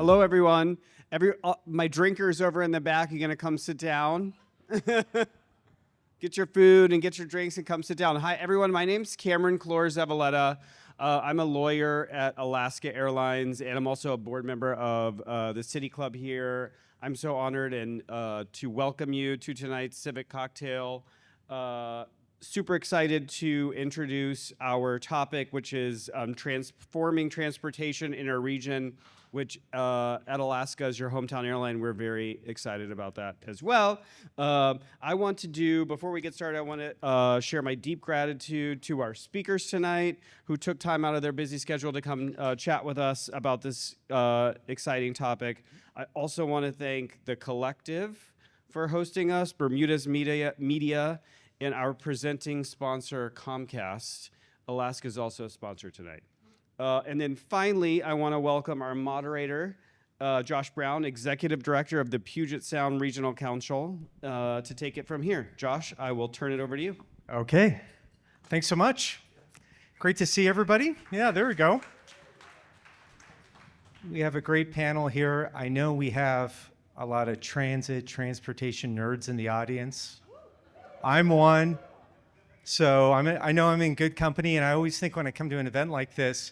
Hello, everyone. My drinker's over in the back. You're going to come sit down. Get your food and get your drinks and come sit down. Hi, everyone. My name's Cameron Clore-Zavaleta. I'm a lawyer at Alaska Airlines, and I'm also a board member of the City Club here. I'm so honored to welcome you to tonight's Civic Cocktail. Super excited to introduce our topic, which is transforming transportation in our region, which at Alaska as your hometown airline, we're very excited about that as well. Before we get started, I want to share my deep gratitude to our speakers tonight who took time out of their busy schedule to come chat with us about this exciting topic. I also want to thank the Collective for hosting us, Bermuda's Media, and our presenting sponsor, Comcast. Alaska is also a sponsor tonight. And then finally, I want to welcome our moderator, Josh Brown, Executive Director of the Puget Sound Regional Council, to take it from here. Josh, I will turn it over to you. Okay. Thanks so much. Great to see everybody. Yeah, there we go. We have a great panel here. I know we have a lot of transportation nerds in the audience. I'm one. So I know I'm in good company, and I always think when I come to an event like this,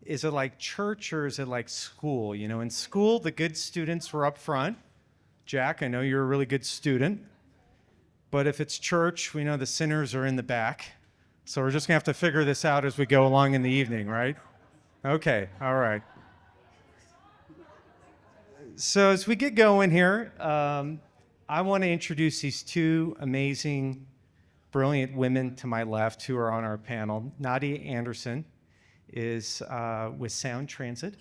is it like church or is it like school? You know, in school, the good students were up front. Jack, I know you're a really good student. But if it's church, we know the sinners are in the back. So we're just going to have to figure this out as we go along in the evening, right? Okay, all right. So as we get going here, I want to introduce these two amazing, brilliant women to my left who are on our panel. Nadia Anderson is with Sound Transit,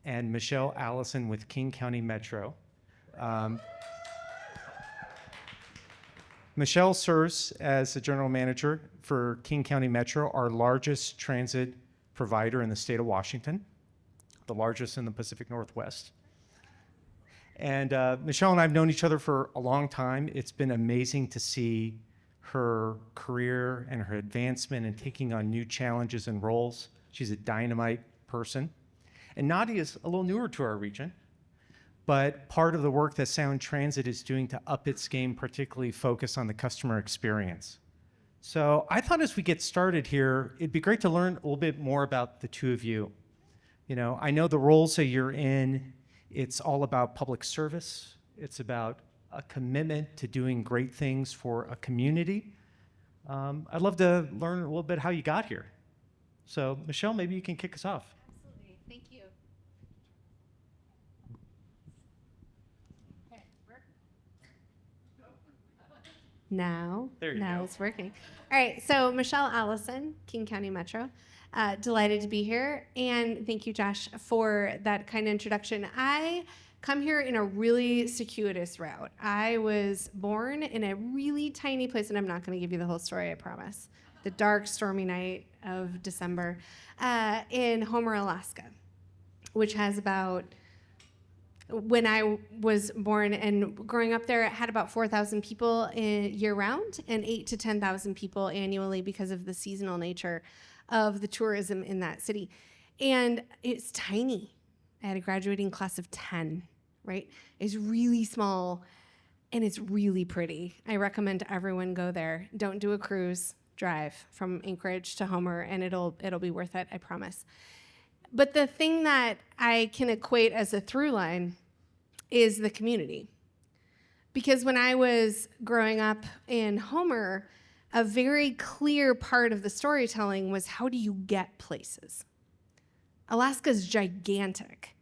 and Michelle Allison with King County Metro. Michelle serves as the general manager for King County Metro, our largest transit provider in the state of Washington, the largest in the Pacific Northwest. And Michelle and I have known each other for a long time. It's been amazing to see her career and her advancement and taking on new challenges and roles. She's a dynamite person. And Nadia is a little newer to our region, but part of the work that Sound Transit is doing to up its game, particularly focus on the customer experience. So I thought as we get started here, it'd be great to learn a little bit more about the two of you. You know, I know the roles that you're in. It's all about public service. It's about a commitment to doing great things for a community. I'd love to learn a little bit how you got here. So, Michelle, maybe you can kick us off. Absolutely. Thank you. Okay, work. Now it's working. All right, so Michelle Allison, King County Metro. Delighted to be here, and thank you, Josh, for that kind of introduction. I come here in a really circuitous route. I was born in a really tiny place, and I'm not going to give you the whole story, I promise. The dark, stormy night of December in Homer, Alaska, which has about, when I was born and growing up there, it had about 4,000 people year-round and 8,000 to 10,000 people annually because of the seasonal nature of the tourism in that city. And it's tiny. I had a graduating class of 10, right? It's really small, and it's really pretty. I recommend everyone go there. Don't do a cruise. Drive from Anchorage to Homer, and it'll be worth it, I promise. But the thing that I can equate as a through line is the community. Because when I was growing up in Homer, a very clear part of the storytelling was, how do you get places? Alaska's gigantic.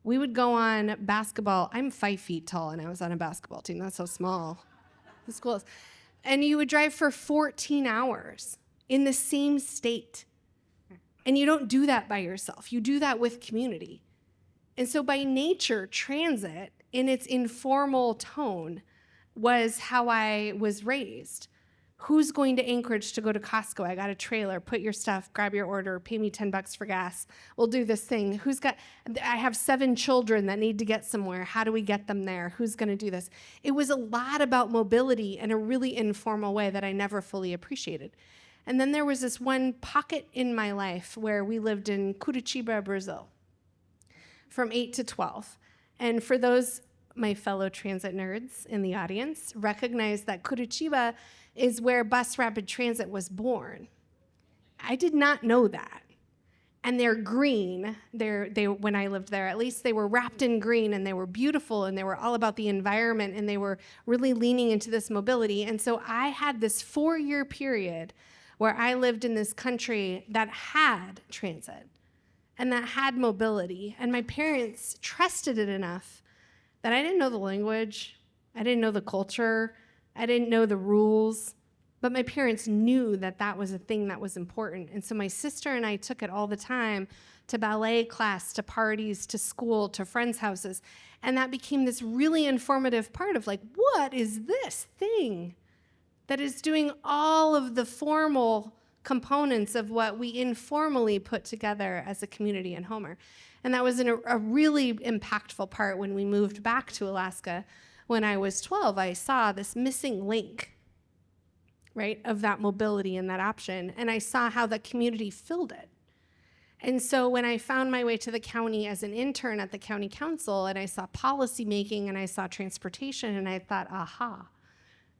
We would go on basketball. I'm 5 feet tall, and I was on a basketball team. That's so small. The school is. And you would drive for 14 hours in the same state. And you don't do that by yourself. You do that with community. And so by nature, transit, in its informal tone, was how I was raised. Who's going to Anchorage to go to Costco? I got a trailer. Put your stuff, grab your order, pay me $10 for gas. We'll do this thing. I have 7 children that need to get somewhere. How do we get them there? Who's going to do this? It was a lot about mobility in a really informal way that I never fully appreciated. And then there was this one pocket in my life where we lived in Curitiba, Brazil. from 8 to 12. And for those, my fellow transit nerds in the audience, recognize that Curitiba is where bus rapid transit was born. I did not know that. And they're green. When I lived there, at least they were wrapped in green, and they were beautiful, and they were all about the environment, and they were really leaning into this mobility. And so I had this 4-year period where I lived in this country that had transit and that had mobility. And my parents trusted it enough that I didn't know the language, I didn't know the culture, I didn't know the rules. But my parents knew that that was a thing that was important. And so my sister and I took it all the time to ballet class, to parties, to school, to friends' houses. And that became this really informative part of like, what is this thing that is doing all of the formal components of what we informally put together as a community in Homer? And that was a really impactful part when we moved back to Alaska. When I was 12, I saw this missing link, right, of that mobility and that option. And I saw how the community filled it. And so when I found my way to the county as an intern at the county council, and I saw policy making and I saw transportation, and I thought, aha,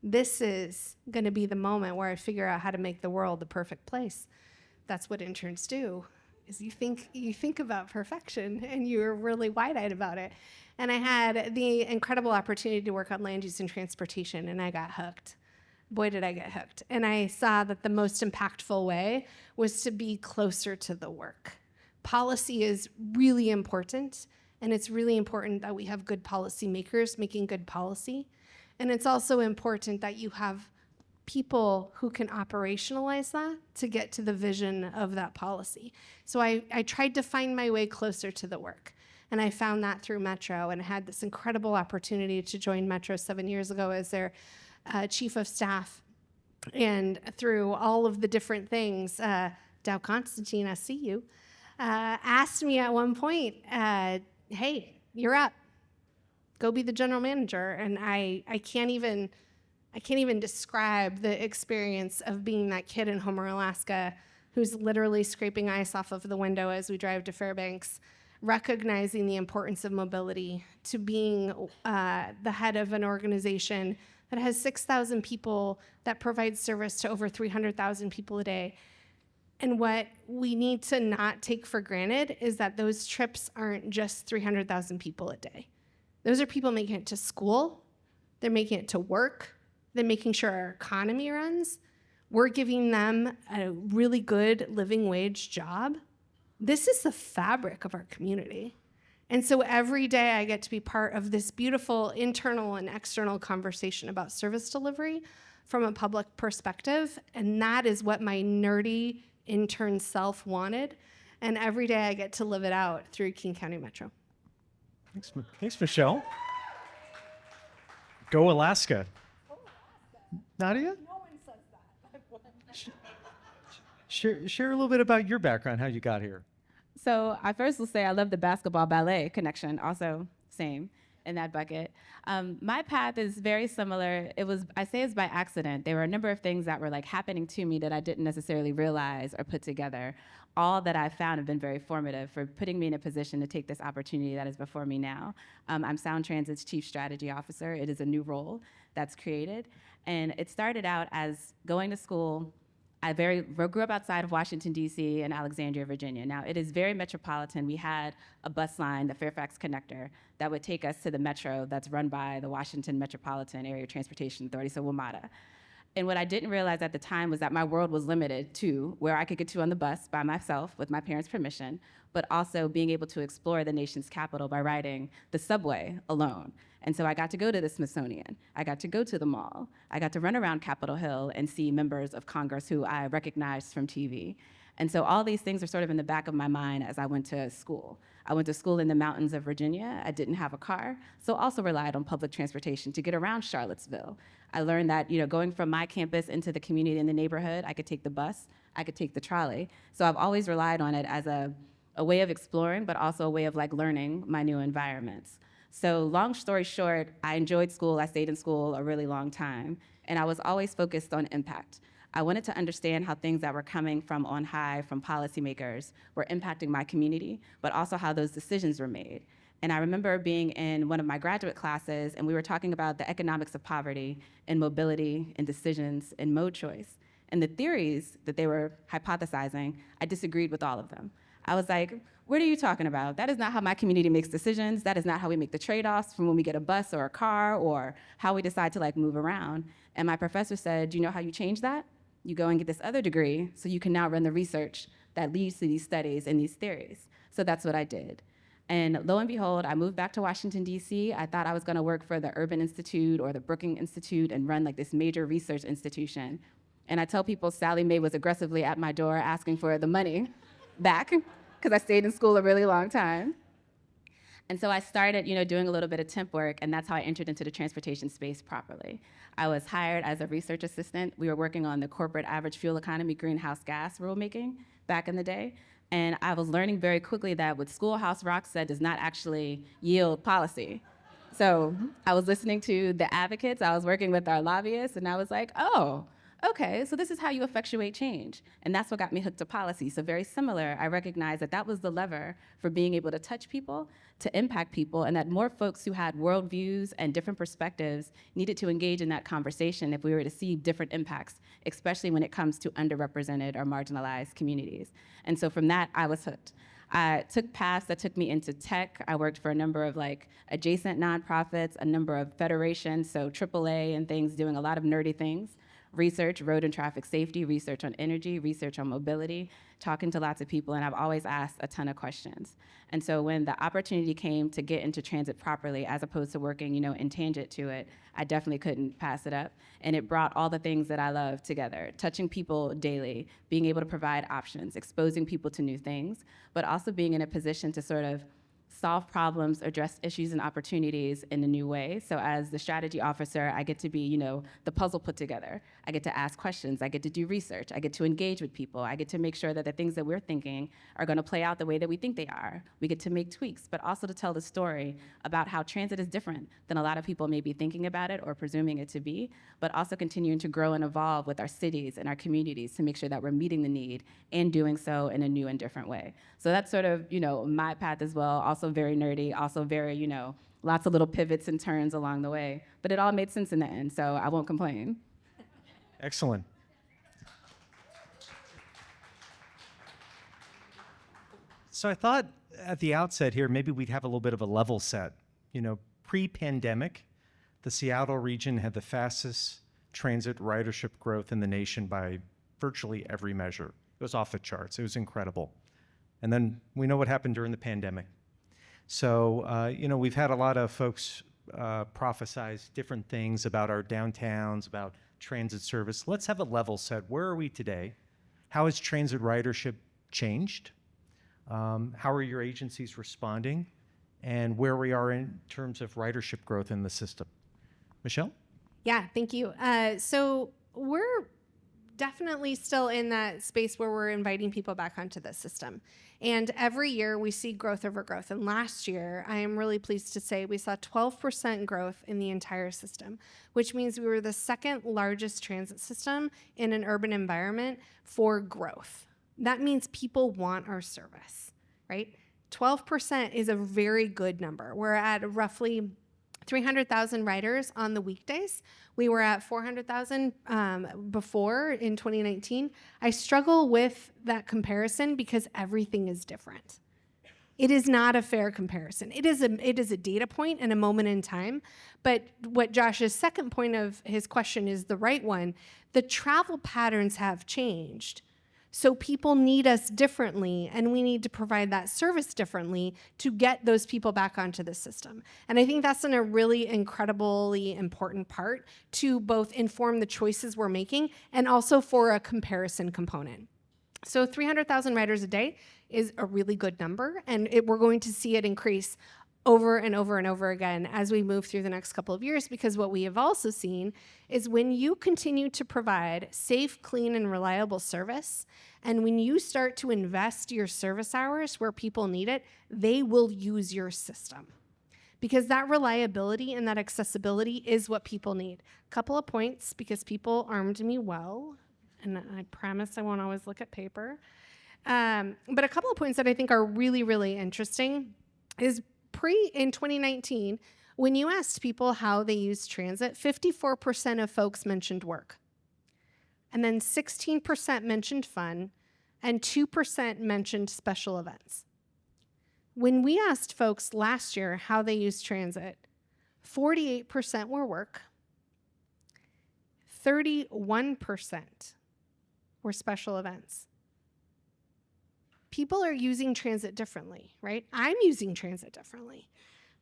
this is going to be the moment where I figure out how to make the world the perfect place. That's what interns do, is you think about perfection, and you're really wide-eyed about it. And I had the incredible opportunity to work on land use and transportation, and I got hooked. Boy, did I get hooked. And I saw that the most impactful way was to be closer to the work. Policy is really important, and it's really important that we have good policymakers making good policy. And it's also important that you have people who can operationalize that to get to the vision of that policy. So I tried to find my way closer to the work. And I found that through Metro, and I had this incredible opportunity to join Metro 7 years ago as their chief of staff. And through all of the different things, Dow Constantine, I see you, asked me at one point, hey, you're up. Go be the general manager. And I can't even describe the experience of being that kid in Homer, Alaska, who's literally scraping ice off of the window as we drive to Fairbanks, recognizing the importance of mobility, to being the head of an organization that has 6,000 people that provides service to over 300,000 people a day. And what we need to not take for granted is that those trips aren't just 300,000 people a day. Those are people making it to school, they're making it to work, they're making sure our economy runs. We're giving them a really good living wage job. This is the fabric of our community. And so every day I get to be part of this beautiful internal and external conversation about service delivery from a public perspective. And that is what my nerdy intern self wanted. And every day I get to live it out through King County Metro. Thanks, Michelle. Go Alaska. Nadia? No one says that. Share a little bit about your background, how you got here. So I first will say I love the basketball ballet connection, also same in that bucket. My path is very similar. I say it's by accident. There were a number of things that were like happening to me that I didn't necessarily realize or put together. All that I've found have been very formative for putting me in a position to take this opportunity that is before me now. I'm Sound Transit's Chief Strategy Officer. It is a new role that's created. And it started out as going to school. I grew up outside of Washington, D.C. and Alexandria, Virginia. Now, it is very metropolitan. We had a bus line, the Fairfax Connector, that would take us to the metro that's run by the Washington Metropolitan Area Transportation Authority, so WMATA. And what I didn't realize at the time was that my world was limited to where I could get to on the bus by myself with my parents' permission, but also being able to explore the nation's capital by riding the subway alone. And so I got to go to the Smithsonian. I got to go to the mall. I got to run around Capitol Hill and see members of Congress who I recognized from TV. And so all these things are sort of in the back of my mind as I went to school. I went to school in the mountains of Virginia. I didn't have a car, so also relied on public transportation to get around Charlottesville. I learned that, going from my campus into the community in the neighborhood, I could take the bus, I could take the trolley. So I've always relied on it as a way of exploring, but also a way of learning my new environments. So long story short, I enjoyed school. I stayed in school a really long time, and I was always focused on impact. I wanted to understand how things that were coming from on high, from policymakers, were impacting my community, but also how those decisions were made. And I remember being in one of my graduate classes, and we were talking about the economics of poverty and mobility and decisions and mode choice. And the theories that they were hypothesizing, I disagreed with all of them. I was like, what are you talking about? That is not how my community makes decisions. That is not how we make the trade-offs from when we get a bus or a car or how we decide to like move around. And my professor said, do you know how you change that? You go and get this other degree so you can now run the research that leads to these studies and these theories. So that's what I did. And lo and behold, I moved back to Washington, D.C. I thought I was going to work for the Urban Institute or the Brookings Institute and run like this major research institution. And I tell people Sally Mae was aggressively at my door asking for the money back because I stayed in school a really long time. And so I started, doing a little bit of temp work, and that's how I entered into the transportation space properly. I was hired as a research assistant. We were working on the corporate average fuel economy greenhouse gas rulemaking back in the day. And I was learning very quickly that what Schoolhouse Rock said does not actually yield policy. So I was listening to the advocates, I was working with our lobbyists, and I was like, oh, okay, so this is how you effectuate change. And that's what got me hooked to policy. So very similar, I recognized that that was the lever for being able to touch people, to impact people, and that more folks who had worldviews and different perspectives needed to engage in that conversation if we were to see different impacts, especially when it comes to underrepresented or marginalized communities. And so from that, I was hooked. I took paths that took me into tech. I worked for a number of adjacent nonprofits, a number of federations, so AAA and things, doing a lot of nerdy things. Research, road and traffic safety, research on energy, research on mobility, talking to lots of people, and I've always asked a ton of questions. And so when the opportunity came to get into transit properly, as opposed to working, in tangent to it, I definitely couldn't pass it up. And it brought all the things that I love together, touching people daily, being able to provide options, exposing people to new things, but also being in a position to sort of solve problems, address issues and opportunities in a new way. So as the strategy officer, I get to be, the puzzle put together. I get to ask questions. I get to do research. I get to engage with people. I get to make sure that the things that we're thinking are going to play out the way that we think they are. We get to make tweaks, but also to tell the story about how transit is different than a lot of people may be thinking about it or presuming it to be, but also continuing to grow and evolve with our cities and our communities to make sure that we're meeting the need and doing so in a new and different way. So that's sort of, my path as well. Also very nerdy, also very, lots of little pivots and turns along the way. But it all made sense in the end, so I won't complain. Excellent. So I thought at the outset here, maybe we'd have a little bit of a level set. Pre-pandemic, the Seattle region had the fastest transit ridership growth in the nation by virtually every measure. It was off the charts. It was incredible. And then we know what happened during the pandemic. So, we've had a lot of folks prophesize different things about our downtowns, about transit service. Let's have a level set. Where are we today? How has transit ridership changed? How are your agencies responding? And where we are in terms of ridership growth in the system. Michelle? Yeah, thank you. So we're definitely still in that space where we're inviting people back onto the system. And every year we see growth over growth. And last year, I am really pleased to say we saw 12% growth in the entire system, which means we were the second largest transit system in an urban environment for growth. That means people want our service, right? 12% is a very good number. We're at roughly 300,000 riders on the weekdays. We were at 400,000 before in 2019. I struggle with that comparison because everything is different. It is not a fair comparison. It is a data point and a moment in time. But what Josh's second point of his question is the right one. The travel patterns have changed. So people need us differently, and we need to provide that service differently to get those people back onto the system. And I think that's a really incredibly important part to both inform the choices we're making and also for a comparison component. So 300,000 riders a day is a really good number, and we're going to see it increase over and over and over again as we move through the next couple of years, because what we have also seen is when you continue to provide safe, clean, and reliable service, and when you start to invest your service hours where people need it, they will use your system. Because that reliability and that accessibility is what people need. Couple of points, because people armed me well, and I promise I won't always look at paper. But a couple of points that I think are really, really interesting is in 2019, when you asked people how they use transit, 54% of folks mentioned work. And then 16% mentioned fun, and 2% mentioned special events. When we asked folks last year how they used transit, 48% were work, 31% were special events. People are using transit differently, right? I'm using transit differently.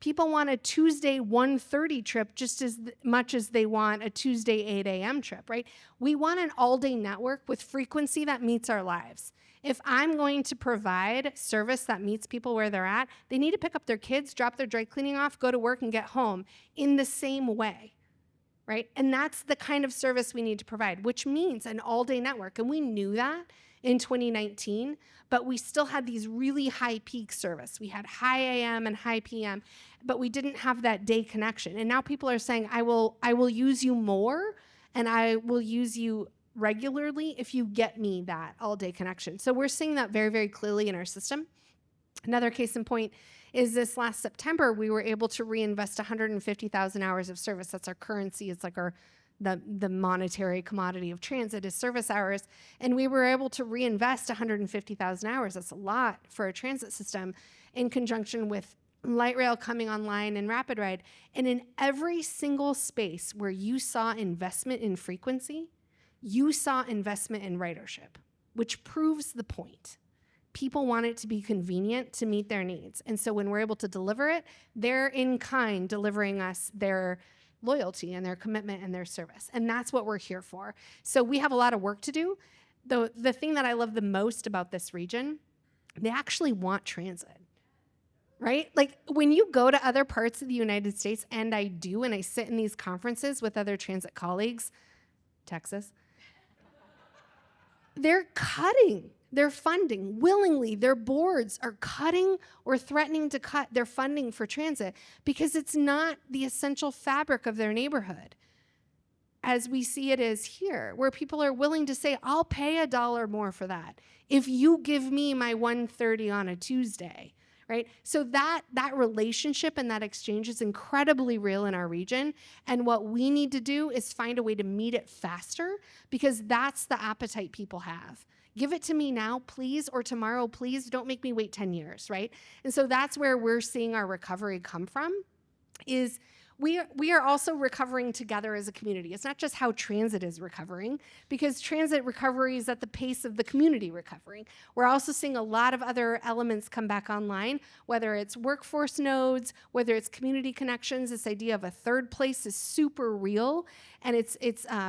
People want a Tuesday 1:30 trip just as much as they want a Tuesday 8 a.m. trip, right? We want an all-day network with frequency that meets our lives. If I'm going to provide service that meets people where they're at, they need to pick up their kids, drop their dry cleaning off, go to work, and get home in the same way, right? And that's the kind of service we need to provide, which means an all-day network. And we knew that in 2019, but we still had these really high peak service. We had high AM and high PM, but we didn't have that day connection. And now people are saying, I will use you more, and I will use you regularly if you get me that all-day connection. So we're seeing that very, very clearly in our system. Another case in point is this last September, we were able to reinvest 150,000 hours of service. That's our currency. It's like the monetary commodity of transit is service hours. And we were able to reinvest 150,000 hours. That's a lot for a transit system, in conjunction with light rail coming online and rapid ride. And in every single space where you saw investment in frequency, you saw investment in ridership, which proves the point. People want it to be convenient to meet their needs. And so when we're able to deliver it, they're in kind delivering us their loyalty and their commitment and their service. And that's what we're here for. So we have a lot of work to do. The thing that I love the most about this region, they actually want transit, right? Like when you go to other parts of the United States, and I do, and I sit in these conferences with other transit colleagues, Texas, they're cutting their funding willingly. Their boards are cutting or threatening to cut their funding for transit because it's not the essential fabric of their neighborhood, as we see it is here, where people are willing to say, I'll pay $1 more for that if you give me my 1:30 on a Tuesday, right? So that relationship and that exchange is incredibly real in our region. And what we need to do is find a way to meet it faster, because that's the appetite people have. Give it to me now, please, or tomorrow, please. Don't make me wait 10 years, right? And so that's where we're seeing our recovery come from, is we are also recovering together as a community. It's not just how transit is recovering, because transit recovery is at the pace of the community recovering. We're also seeing a lot of other elements come back online, whether it's workforce nodes, whether it's community connections. This idea of a third place is super real, and it's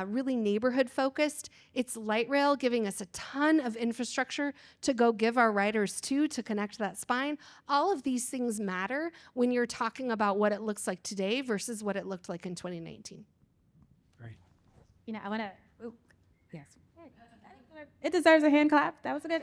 really neighborhood focused. It's light rail giving us a ton of infrastructure to go give our riders to connect that spine. All of these things matter when you're talking about what it looks like today versus what it looked like in 2019. Great. You know, I want to, yes. It deserves a hand clap. That was a good.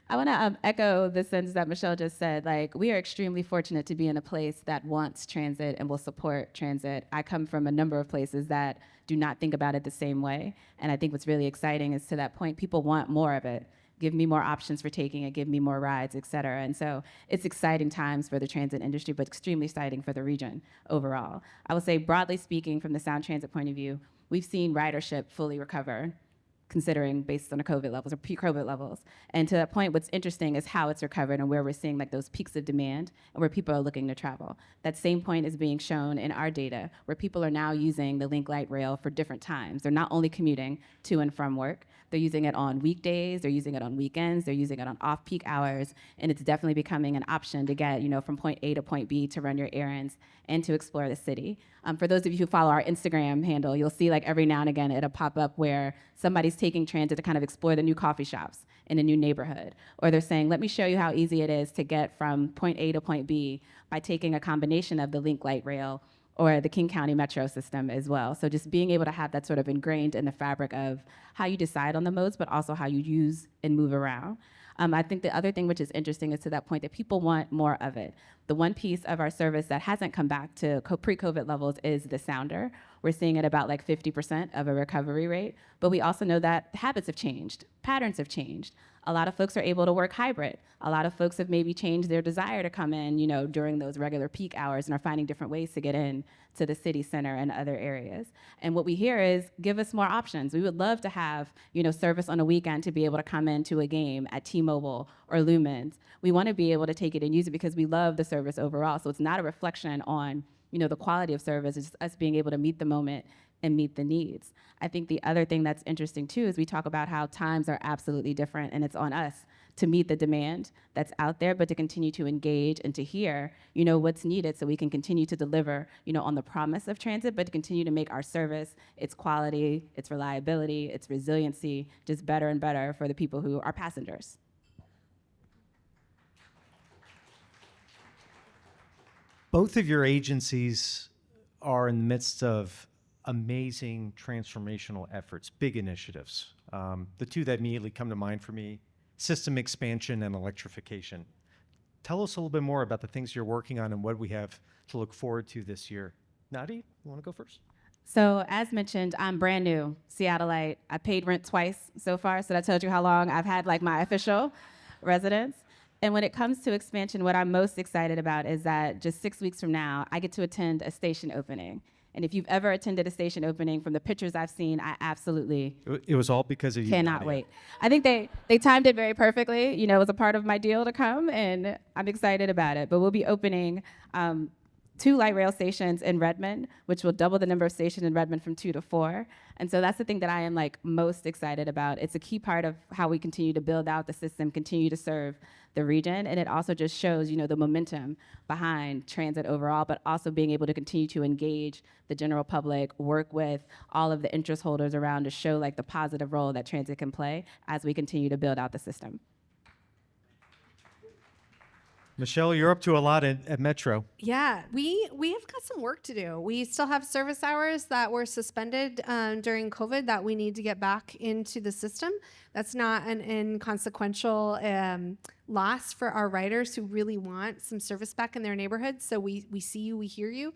I want to echo the sense that Michelle just said. Like, we are extremely fortunate to be in a place that wants transit and will support transit. I come from a number of places that do not think about it the same way. And I think what's really exciting is, to that point, people want more of it. Give me more options for taking it, give me more rides, et cetera. And so it's exciting times for the transit industry, but extremely exciting for the region overall. I would say, broadly speaking, from the Sound Transit point of view, we've seen ridership fully recover, considering based on the COVID levels or pre-COVID levels. And to that point, what's interesting is how it's recovered and where we're seeing like those peaks of demand and where people are looking to travel. That same point is being shown in our data, where people are now using the Link Light Rail for different times. They're not only commuting to and from work, they're using it on weekdays, they're using it on weekends, they're using it on off-peak hours, and it's definitely becoming an option to get, from point A to point B to run your errands and to explore the city. For those of you who follow our Instagram handle, you'll see like every now and again it'll pop up where somebody's taking transit to kind of explore the new coffee shops in a new neighborhood. Or they're saying, let me show you how easy it is to get from point A to point B by taking a combination of the Link Light Rail or the King County Metro system as well. So just being able to have that sort of ingrained in the fabric of how you decide on the modes, but also how you use and move around. I think the other thing which is interesting is to that point that people want more of it. The one piece of our service that hasn't come back to pre-COVID levels is the sounder. We're seeing it about like 50% of a recovery rate, but we also know that habits have changed, patterns have changed. A lot of folks are able to work hybrid. A lot of folks have maybe changed their desire to come in, during those regular peak hours and are finding different ways to get in to the city center and other areas. And what we hear is, give us more options. We would love to have, service on a weekend to be able to come into a game at T-Mobile or Lumens. We want to be able to take it and use it because we love the service overall. So it's not a reflection on, the quality of service. It's just us being able to meet the moment and meet the needs. I think the other thing that's interesting too is we talk about how times are absolutely different, and it's on us to meet the demand that's out there, but to continue to engage and to hear, what's needed so we can continue to deliver, on the promise of transit, but to continue to make our service, its quality, its reliability, its resiliency, just better and better for the people who are passengers. Both of your agencies are in the midst of amazing transformational efforts, big initiatives. The two that immediately come to mind for me, system expansion and electrification. Tell us a little bit more about the things you're working on and what we have to look forward to this year. Nadia, you want to go first? So as mentioned, I'm brand new, Seattleite. I paid rent twice so far, so that tells you how long I've had like my official residence. And when it comes to expansion, what I'm most excited about is that just 6 weeks from now, I get to attend a station opening. And if you've ever attended a station opening, from the pictures I've seen, I absolutely It was all because of you. cannot Nadia. wait. I think they timed it very perfectly. It was a part of my deal to come, and I'm excited about it. But we'll be opening 2 light rail stations in Redmond, which will double the number of stations in Redmond from 2 to 4. And so that's the thing that I am most excited about. It's a key part of how we continue to build out the system, continue to serve the region. And it also just shows, the momentum behind transit overall, but also being able to continue to engage the general public, work with all of the interest holders around to show the positive role that transit can play as we continue to build out the system. Michelle, you're up to a lot at Metro. Yeah, we have got some work to do. We still have service hours that were suspended during COVID that we need to get back into the system. That's not an inconsequential loss for our riders who really want some service back in their neighborhoods. So we see you, we hear you.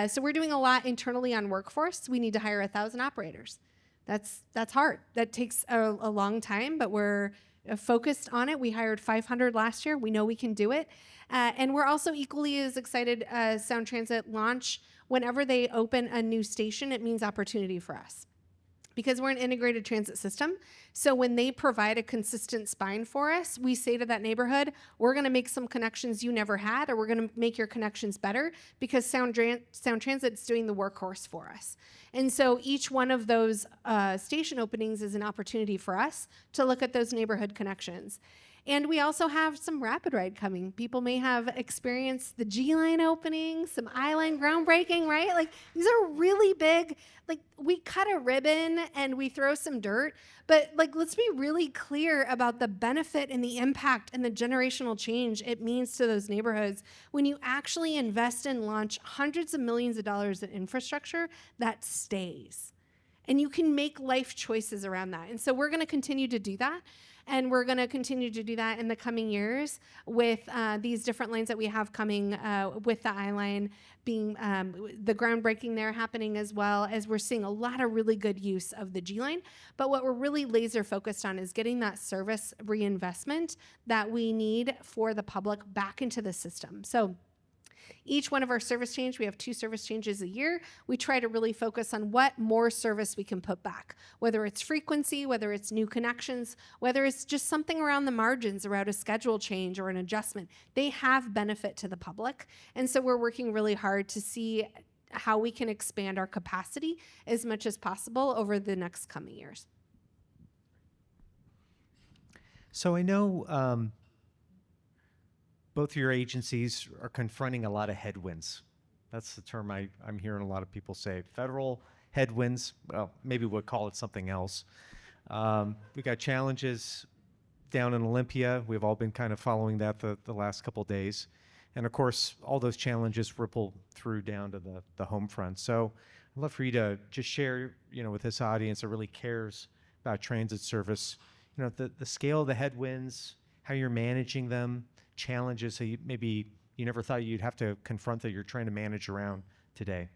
So we're doing a lot internally on workforce. We need to hire 1,000 operators. That's hard. That takes a long time, but we're focused on it. We hired 500 last year. We know we can do it. And we're also equally as excited as Sound Transit launch. Whenever they open a new station, it means opportunity for us, because we're an integrated transit system. So when they provide a consistent spine for us, we say to that neighborhood, we're going to make some connections you never had, or we're going to make your connections better, because Sound Transit's doing the workhorse for us. And so each one of those station openings is an opportunity for us to look at those neighborhood connections. And we also have some rapid ride coming. People may have experienced the G line opening, some I line groundbreaking, right? These are really big. We cut a ribbon and we throw some dirt, but let's be really clear about the benefit and the impact and the generational change it means to those neighborhoods when you actually invest and launch hundreds of millions of dollars in infrastructure that stays. And you can make life choices around that. And so we're going to continue to do that. And we're going to continue to do that in the coming years with these different lanes that we have coming, with the I-Line being the groundbreaking there happening, as well as we're seeing a lot of really good use of the G-Line. But what we're really laser focused on is getting that service reinvestment that we need for the public back into the system. So each one of our service change, we have 2 service changes a year. We try to really focus on what more service we can put back, whether it's frequency, whether it's new connections, whether it's just something around the margins, around a schedule change or an adjustment. They have benefit to the public. And so we're working really hard to see how we can expand our capacity as much as possible over the next coming years. So I know both of your agencies are confronting a lot of headwinds. That's the term I'm hearing a lot of people say. Federal headwinds, well, maybe we'll call it something else. We got challenges down in Olympia. We've all been kind of following that the last couple of days. And of course, all those challenges ripple through down to the home front. So I'd love for you to just share, with this audience that really cares about transit service, the scale of the headwinds, how you're managing them, challenges that maybe you never thought you'd have to confront that you're trying to manage around today.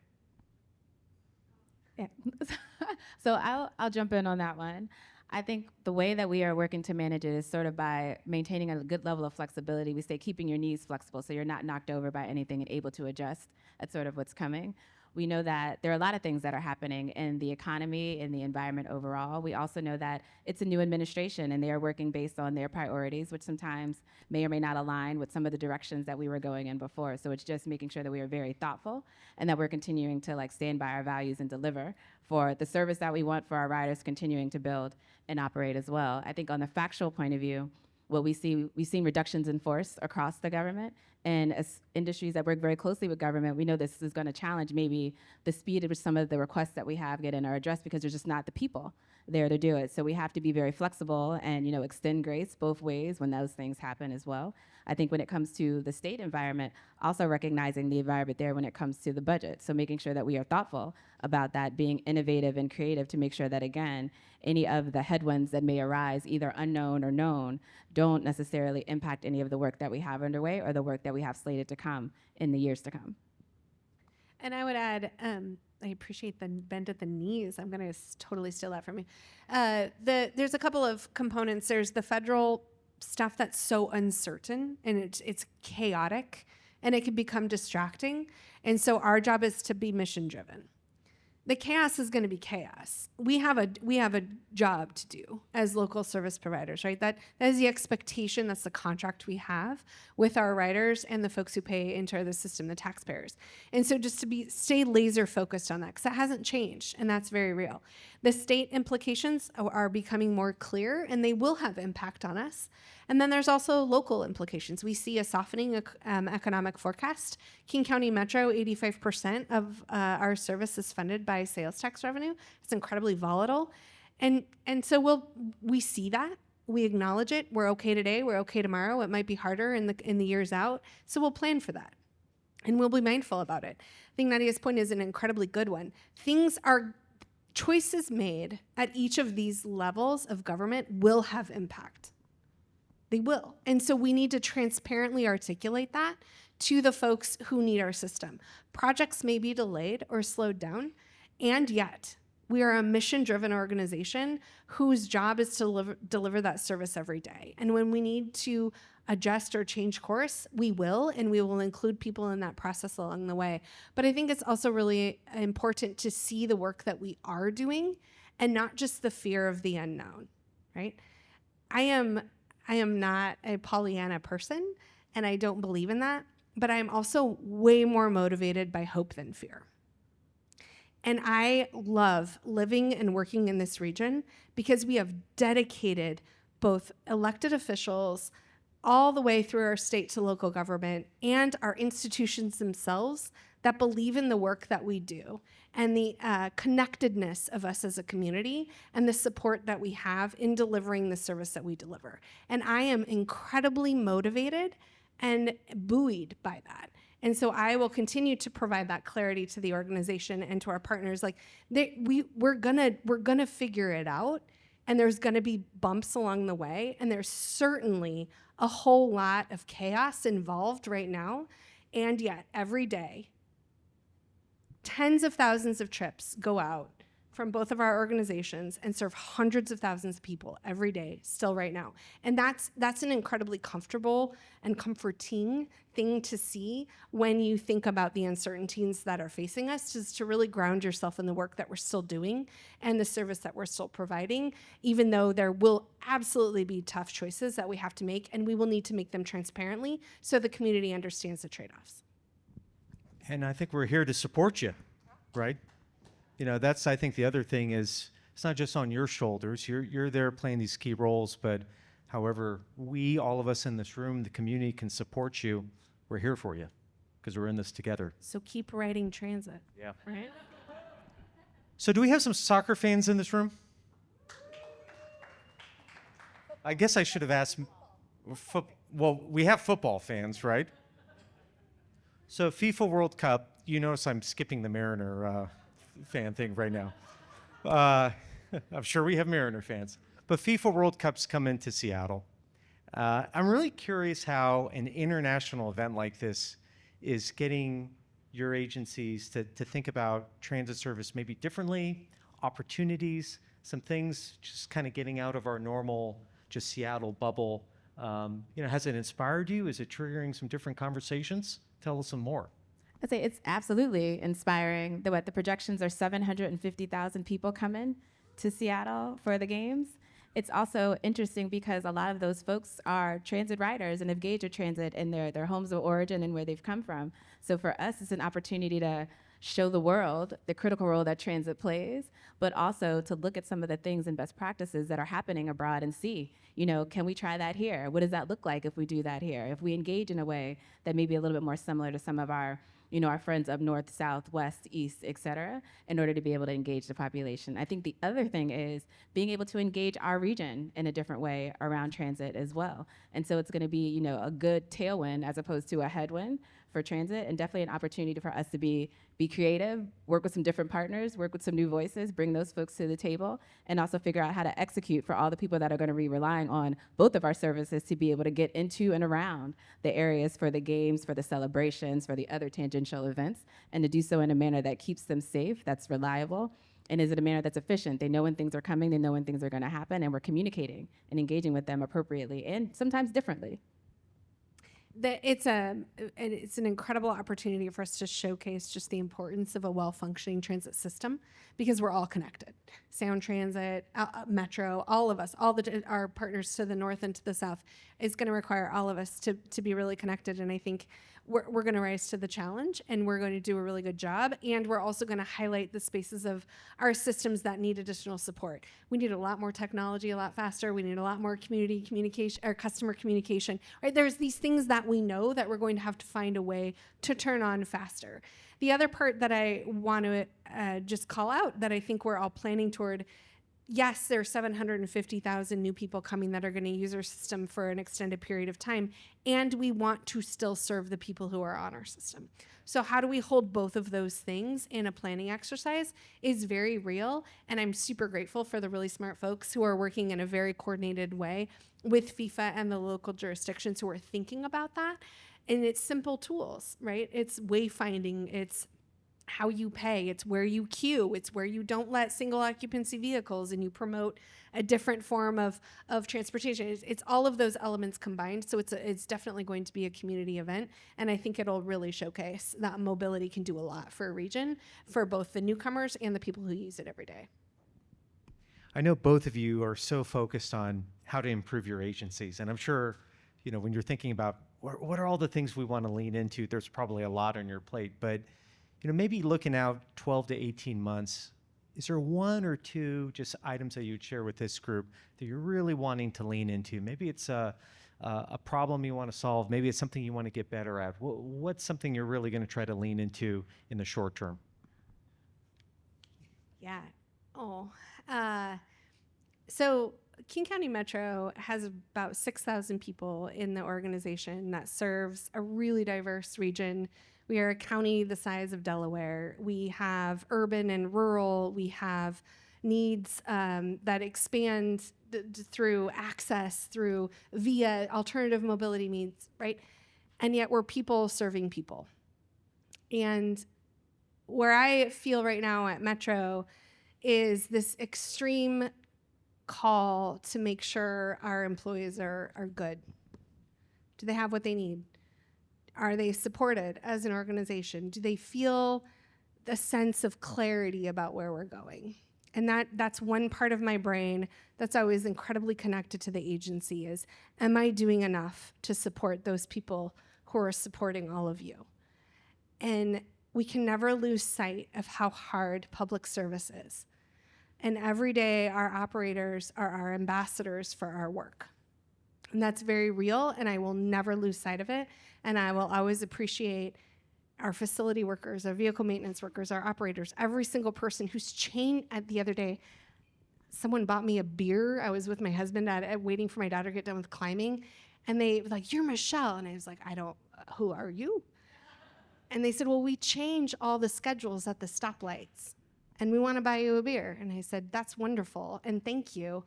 Yeah. So I'll jump in on that one. I think the way that we are working to manage it is sort of by maintaining a good level of flexibility. We say keeping your knees flexible so you're not knocked over by anything and able to adjust. That's sort of what's coming. We know that there are a lot of things that are happening in the economy, in the environment overall. We also know that it's a new administration and they are working based on their priorities, which sometimes may or may not align with some of the directions that we were going in before. So it's just making sure that we are very thoughtful and that we're continuing to stand by our values and deliver for the service that we want for our riders, continuing to build and operate as well. I think on the factual point of view, what we've seen reductions in force across the government. And as industries that work very closely with government, we know this is going to challenge maybe the speed at which some of the requests that we have get in are addressed because there's just not the people there to do it. So we have to be very flexible and extend grace both ways when those things happen as well. I think when it comes to the state environment, also recognizing the environment there when it comes to the budget. So making sure that we are thoughtful about that, being innovative and creative to make sure that, again, any of the headwinds that may arise, either unknown or known, don't necessarily impact any of the work that we have underway or the work that we have slated to come in the years to come. And I would add, I appreciate the bend at the knees. I'm going to totally steal that from you. There's a couple of components. There's the federal stuff that's so uncertain and it's chaotic and it can become distracting. And so our job is to be mission driven. The chaos is going to be chaos. We have a job to do as local service providers, right? That is the expectation. That's the contract we have with our riders and the folks who pay into the system, the taxpayers. And so just to stay laser focused on that, because that hasn't changed, and that's very real. The state implications are becoming more clear, and they will have impact on us. And then there's also local implications. We see a softening economic forecast. King County Metro, 85% of our service is funded by sales tax revenue. It's incredibly volatile. And so we see that. We acknowledge it. We're okay today. We're okay tomorrow. It might be harder in the years out. So we'll plan for that. And we'll be mindful about it. I think Nadia's point is an incredibly good one. Choices made at each of these levels of government will have impact. They will. And so we need to transparently articulate that to the folks who need our system. Projects may be delayed or slowed down, and yet we are a mission-driven organization whose job is to deliver that service every day. And when we need to adjust or change course, we will, and we will include people in that process along the way. But I think it's also really important to see the work that we are doing and not just the fear of the unknown, right? I am not a Pollyanna person, and I don't believe in that, but I'm also way more motivated by hope than fear. And I love living and working in this region because we have dedicated both elected officials all the way through our state to local government and our institutions themselves that believe in the work that we do and the connectedness of us as a community and the support that we have in delivering the service that we deliver. And I am incredibly motivated and buoyed by that. And so I will continue to provide that clarity to the organization and to our partners. We're gonna figure it out, and there's gonna be bumps along the way, and there's certainly a whole lot of chaos involved right now. And yet, every day, tens of thousands of trips go out from both of our organizations and serve hundreds of thousands of people every day, still right now. And that's an incredibly comfortable and comforting thing to see when you think about the uncertainties that are facing us, is to really ground yourself in the work that we're still doing and the service that we're still providing, even though there will absolutely be tough choices that we have to make, and we will need to make them transparently so the community understands the trade-offs. And I think we're here to support you, right? That's, I think the other thing is, it's not just on your shoulders. You're there playing these key roles, but however all of us in this room, the community can support you, we're here for you because we're in this together. So keep riding transit. Yeah. Right? So do we have some soccer fans in this room? I guess I should have asked. Well, we have football fans, right? So FIFA World Cup, you notice I'm skipping the Mariner fan thing right now. I'm sure we have Mariner fans. But FIFA World Cup's come into Seattle. I'm really curious how an international event like this is getting your agencies to think about transit service maybe differently, opportunities, some things just kind of getting out of our normal just Seattle bubble. Has it inspired you? Is it triggering some different conversations? Tell us some more. I'd say it's absolutely inspiring. The projections are 750,000 people coming to Seattle for the games. It's also interesting because a lot of those folks are transit riders and have gauged a transit in their homes of origin and where they've come from. So for us, it's an opportunity to show the world the critical role that transit plays, but also to look at some of the things and best practices that are happening abroad and see, can we try that here? What does that look like if we do that here? If we engage in a way that may be a little bit more similar to some of our our friends up north, south, west, east, et cetera, in order to be able to engage the population. I think the other thing is being able to engage our region in a different way around transit as well. And so it's gonna be, a good tailwind as opposed to a headwind for transit, and definitely an opportunity for us to be creative, work with some different partners, work with some new voices, bring those folks to the table, and also figure out how to execute for all the people that are gonna be relying on both of our services to be able to get into and around the areas for the games, for the celebrations, for the other tangential events, and to do so in a manner that keeps them safe, that's reliable, and is it a manner that's efficient? They know when things are coming, they know when things are gonna happen, and we're communicating and engaging with them appropriately and sometimes differently. It's an incredible opportunity for us to showcase just the importance of a well-functioning transit system, because we're all connected. Sound Transit, Metro, all of us, our partners to the north and to the south, is going to require all of us to be really connected. And I think we're going to rise to the challenge, and we're going to do a really good job. And we're also going to highlight the spaces of our systems that need additional support. We need a lot more technology, a lot faster. We need a lot more community communication or customer communication. Right? There's these things that we know that we're going to have to find a way to turn on faster. The other part that I want to just call out that I think we're all planning toward, yes, there are 750,000 new people coming that are going to use our system for an extended period of time, and we want to still serve the people who are on our system. So how do we hold both of those things in a planning exercise is very real, and I'm super grateful for the really smart folks who are working in a very coordinated way with FIFA and the local jurisdictions who are thinking about that. And it's simple tools, right? It's wayfinding, it's how you pay, it's where you queue, it's where you don't let single occupancy vehicles and you promote a different form of transportation. It's all of those elements combined. So it's definitely going to be a community event. And I think it'll really showcase that mobility can do a lot for a region, for both the newcomers and the people who use it every day. I know both of you are so focused on how to improve your agencies. And I'm sure, when you're thinking about what are all the things we want to lean into, there's probably a lot on your plate. But maybe looking out 12 to 18 months, is there one or two just items that you'd share with this group that you're really wanting to lean into? Maybe it's a problem you want to solve. Maybe it's something you want to get better at. What's something you're really going to try to lean into in the short term? Yeah. So King County Metro has about 6,000 people in the organization that serves a really diverse region. We are a county the size of Delaware. We have urban and rural. We have needs that expand through access, via alternative mobility means, right? And yet we're people serving people. And where I feel right now at Metro is this extreme call to make sure our employees are good. Do they have what they need? Are they supported as an organization? Do they feel a sense of clarity about where we're going? And that's one part of my brain that's always incredibly connected to the agency is, am I doing enough to support those people who are supporting all of you? And we can never lose sight of how hard public service is. And every day, our operators are our ambassadors for our work. And that's very real, and I will never lose sight of it. And I will always appreciate our facility workers, our vehicle maintenance workers, our operators, every single person who's the other day, someone bought me a beer. I was with my husband waiting for my daughter to get done with climbing. And they were like, "You're Michelle." And I was like, who are you? And they said, "Well, we change all the schedules at the stoplights, and we want to buy you a beer." And I said, "That's wonderful, and thank you.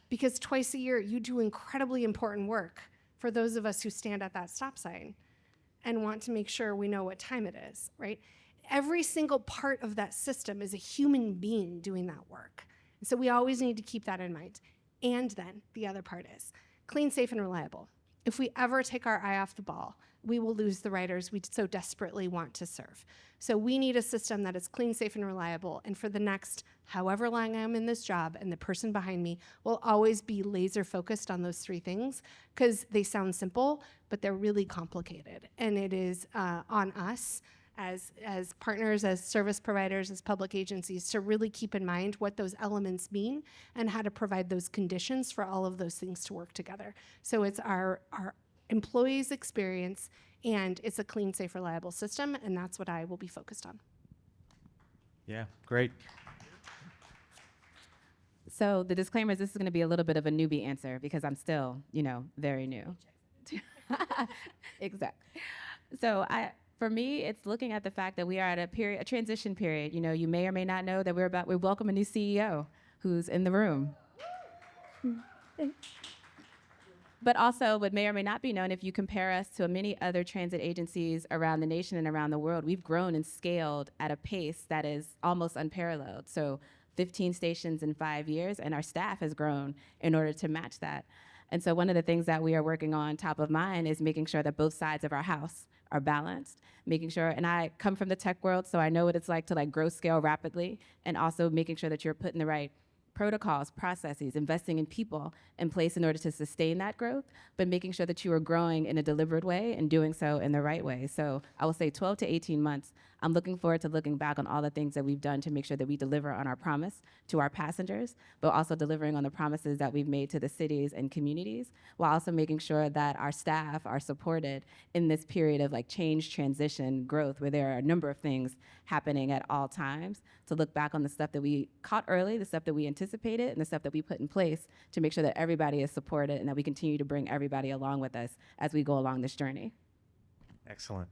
because twice a year you do incredibly important work for those of us who stand at that stop sign and want to make sure we know what time it is, right? Every single part of that system is a human being doing that work. And so we always need to keep that in mind. And then the other part is clean, safe, and reliable. If we ever take our eye off the ball, we will lose the riders we so desperately want to serve. So we need a system that is clean, safe, and reliable. And for the next however long I'm in this job, and the person behind me will always be laser focused on those three things, because they sound simple, but they're really complicated. And it is on us as partners, as service providers, as public agencies, to really keep in mind what those elements mean and how to provide those conditions for all of those things to work together. So it's our employees' experience, and it's a clean, safe, reliable system, and that's what I will be focused on. Yeah, great. So the disclaimer is this is going to be a little bit of a newbie answer because I'm still, very new. Exactly. So for me, it's looking at the fact that we are at a transition period. You may or may not know that we welcome a new CEO who's in the room. But also, what may or may not be known, if you compare us to many other transit agencies around the nation and around the world, we've grown and scaled at a pace that is almost unparalleled. So 15 stations in 5 years, and our staff has grown in order to match that. And so one of the things that we are working on top of mind is making sure that both sides of our house are balanced, making sure, and I come from the tech world, so I know what it's like to grow scale rapidly, and also making sure that you're putting the right protocols, processes, investing in people in place in order to sustain that growth, but making sure that you are growing in a deliberate way and doing so in the right way. So I will say 12 to 18 months, I'm looking forward to looking back on all the things that we've done to make sure that we deliver on our promise to our passengers, but also delivering on the promises that we've made to the cities and communities, while also making sure that our staff are supported in this period of change, transition, growth, where there are a number of things happening at all times, to look back on the stuff that we caught early, the stuff that we anticipated, and the stuff that we put in place to make sure that everybody is supported and that we continue to bring everybody along with us as we go along this journey. Excellent.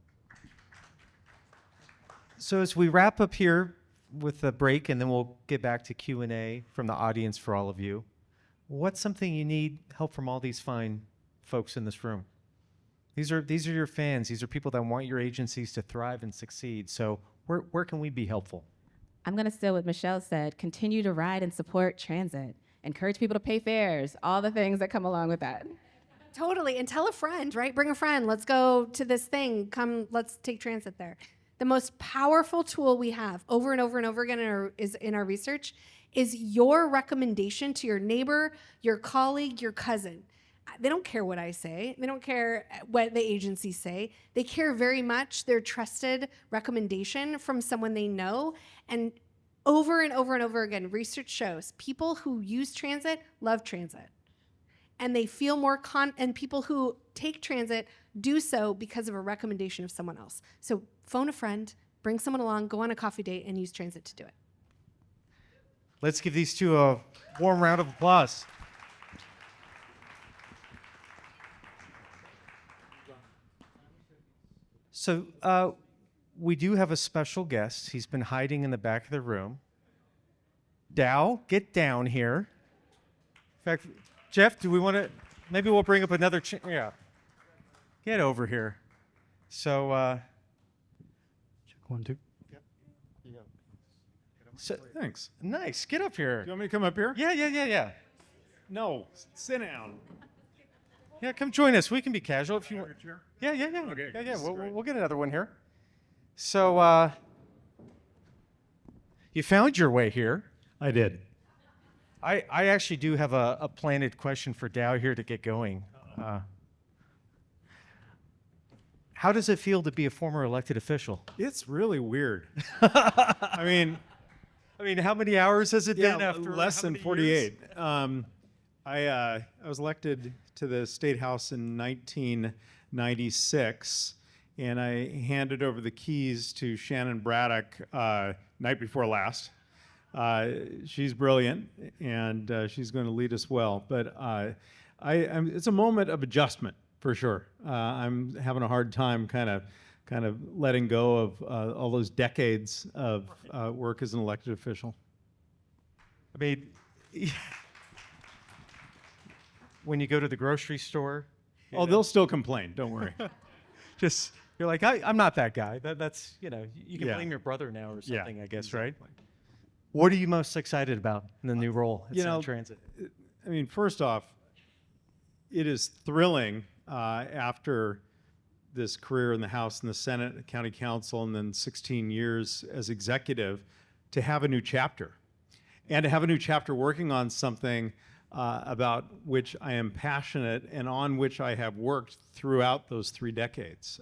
So as we wrap up here with the break, and then we'll get back to Q&A from the audience for all of you, what's something you need help from all these fine folks in this room? These are your fans. These are people that want your agencies to thrive and succeed. So where can we be helpful? I'm going to steal what Michelle said. Continue to ride and support transit. Encourage people to pay fares, all the things that come along with that. Totally. And tell a friend, right? Bring a friend. Let's go to this thing. Come, let's take transit there. The most powerful tool we have over and over and over again in our research is your recommendation to your neighbor, your colleague, your cousin. They don't care what I say. They don't care what the agencies say. They care very much their trusted recommendation from someone they know. And over and over and over again, research shows people who use transit love transit. And they feel more and people who take transit do so because of a recommendation of someone else. So phone a friend, bring someone along, go on a coffee date, and use transit to do it. Let's give these two a warm round of applause. So we do have a special guest. He's been hiding in the back of the room. Dow, get down here. In fact, Jeff, do we want to, maybe we'll bring up another, yeah. Get over here. So, check 1, 2. Yep. You go. So, Thanks. nice, get up here. Do you want me to come up here? Yeah. No. Sit down. Yeah, come join us. We can be casual if you Have want. your chair? Yeah. Okay, Yeah. this is We'll, great. we'll get another one here. So, you found your way here. I did. I actually do have a planted question for Dow here to get going. How does it feel to be a former elected official? It's really weird. I mean, how many hours has it been yeah, after less how than many 48. years? I was elected to the State House in 1996, and I handed over the keys to Shannon Braddock night before last. She's brilliant, and she's going to lead us well. But it's a moment of adjustment for sure. I'm having a hard time kind of letting go of all those decades of work as an elected official. I mean, when you go to the grocery store. Oh, they'll still complain. Don't worry. Just, you're like, I'm not that guy. That's, you can Yeah. blame your brother now or Yeah, something, I guess, right? exactly. What are you most excited about in the new role at Sound Transit? I mean, first off, it is thrilling after this career in the House and the Senate, County Council, and then 16 years as executive to have a new chapter. And to have a new chapter working on something about which I am passionate and on which I have worked throughout those 3 decades.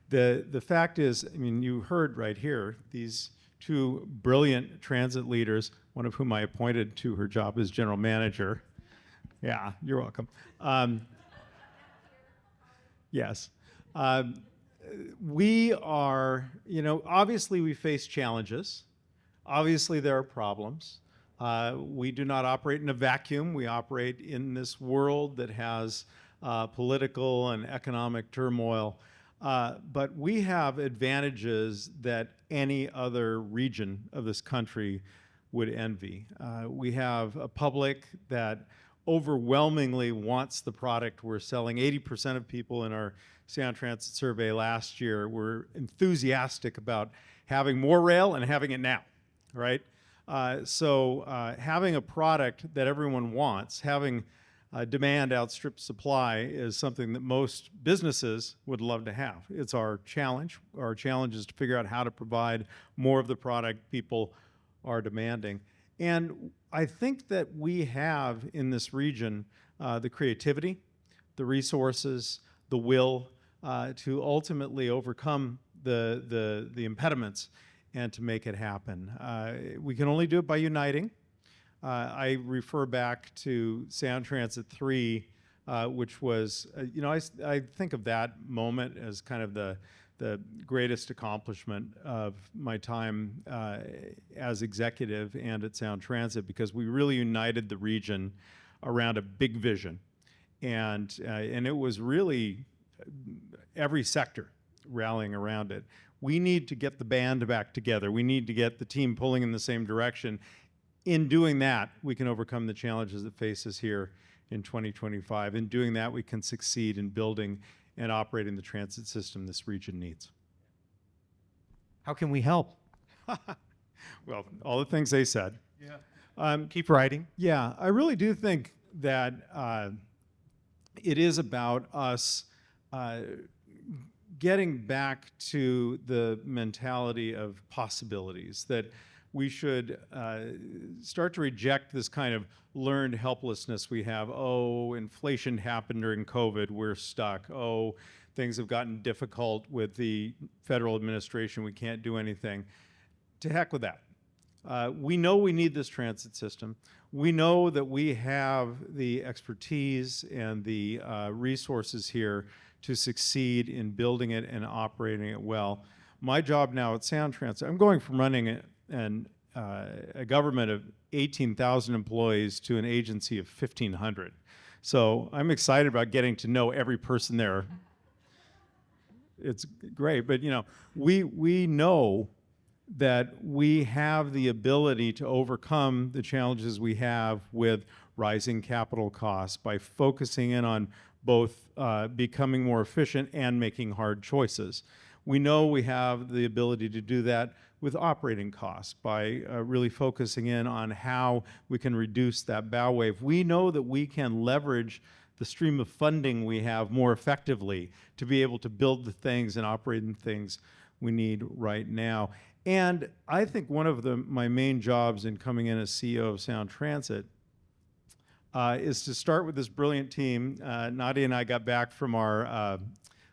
The fact is, I mean, you heard right here, these 2 brilliant transit leaders, one of whom I appointed to her job as general manager. Yeah, you're welcome. Yes. We are, obviously we face challenges. Obviously there are problems. We do not operate in a vacuum. We operate in this world that has political and economic turmoil. But we have advantages that any other region of this country would envy. We have a public that overwhelmingly wants the product we're selling. 80% of people in our Sound Transit survey last year were enthusiastic about having more rail and having it now, right? So having a product that everyone wants, having demand outstrip supply is something that most businesses would love to have. It's our challenge. Our challenge is to figure out how to provide more of the product people are demanding. And I think that we have in this region the creativity, the resources, the will to ultimately overcome the impediments and to make it happen. We can only do it by uniting. I refer back to Sound Transit 3, which was, I think of that moment as kind of the greatest accomplishment of my time as executive and at Sound Transit, because we really united the region around a big vision. And it was really every sector rallying around it. We need to get the band back together. We need to get the team pulling in the same direction. In doing that, we can overcome the challenges that face us here in 2025. In doing that, we can succeed in building and operating the transit system this region needs. How can we help? Well, all the things they said. Yeah. Keep writing. Yeah, I really do think that it is about us getting back to the mentality of possibilities, that we should start to reject this kind of learned helplessness we have. Oh, inflation happened during COVID, we're stuck. Oh, things have gotten difficult with the federal administration, we can't do anything. To heck with that. We know we need this transit system. We know that we have the expertise and the resources here to succeed in building it and operating it well. My job now at Sound Transit, I'm going from running a government of 18,000 employees to an agency of 1,500. So I'm excited about getting to know every person there. It's great, but we know that we have the ability to overcome the challenges we have with rising capital costs by focusing in on both becoming more efficient and making hard choices. We know we have the ability to do that with operating costs by really focusing in on how we can reduce that bow wave. We know that we can leverage the stream of funding we have more effectively to be able to build the things and operate the things we need right now. And I think one of my main jobs in coming in as CEO of Sound Transit is to start with this brilliant team. Nadia and I got back from our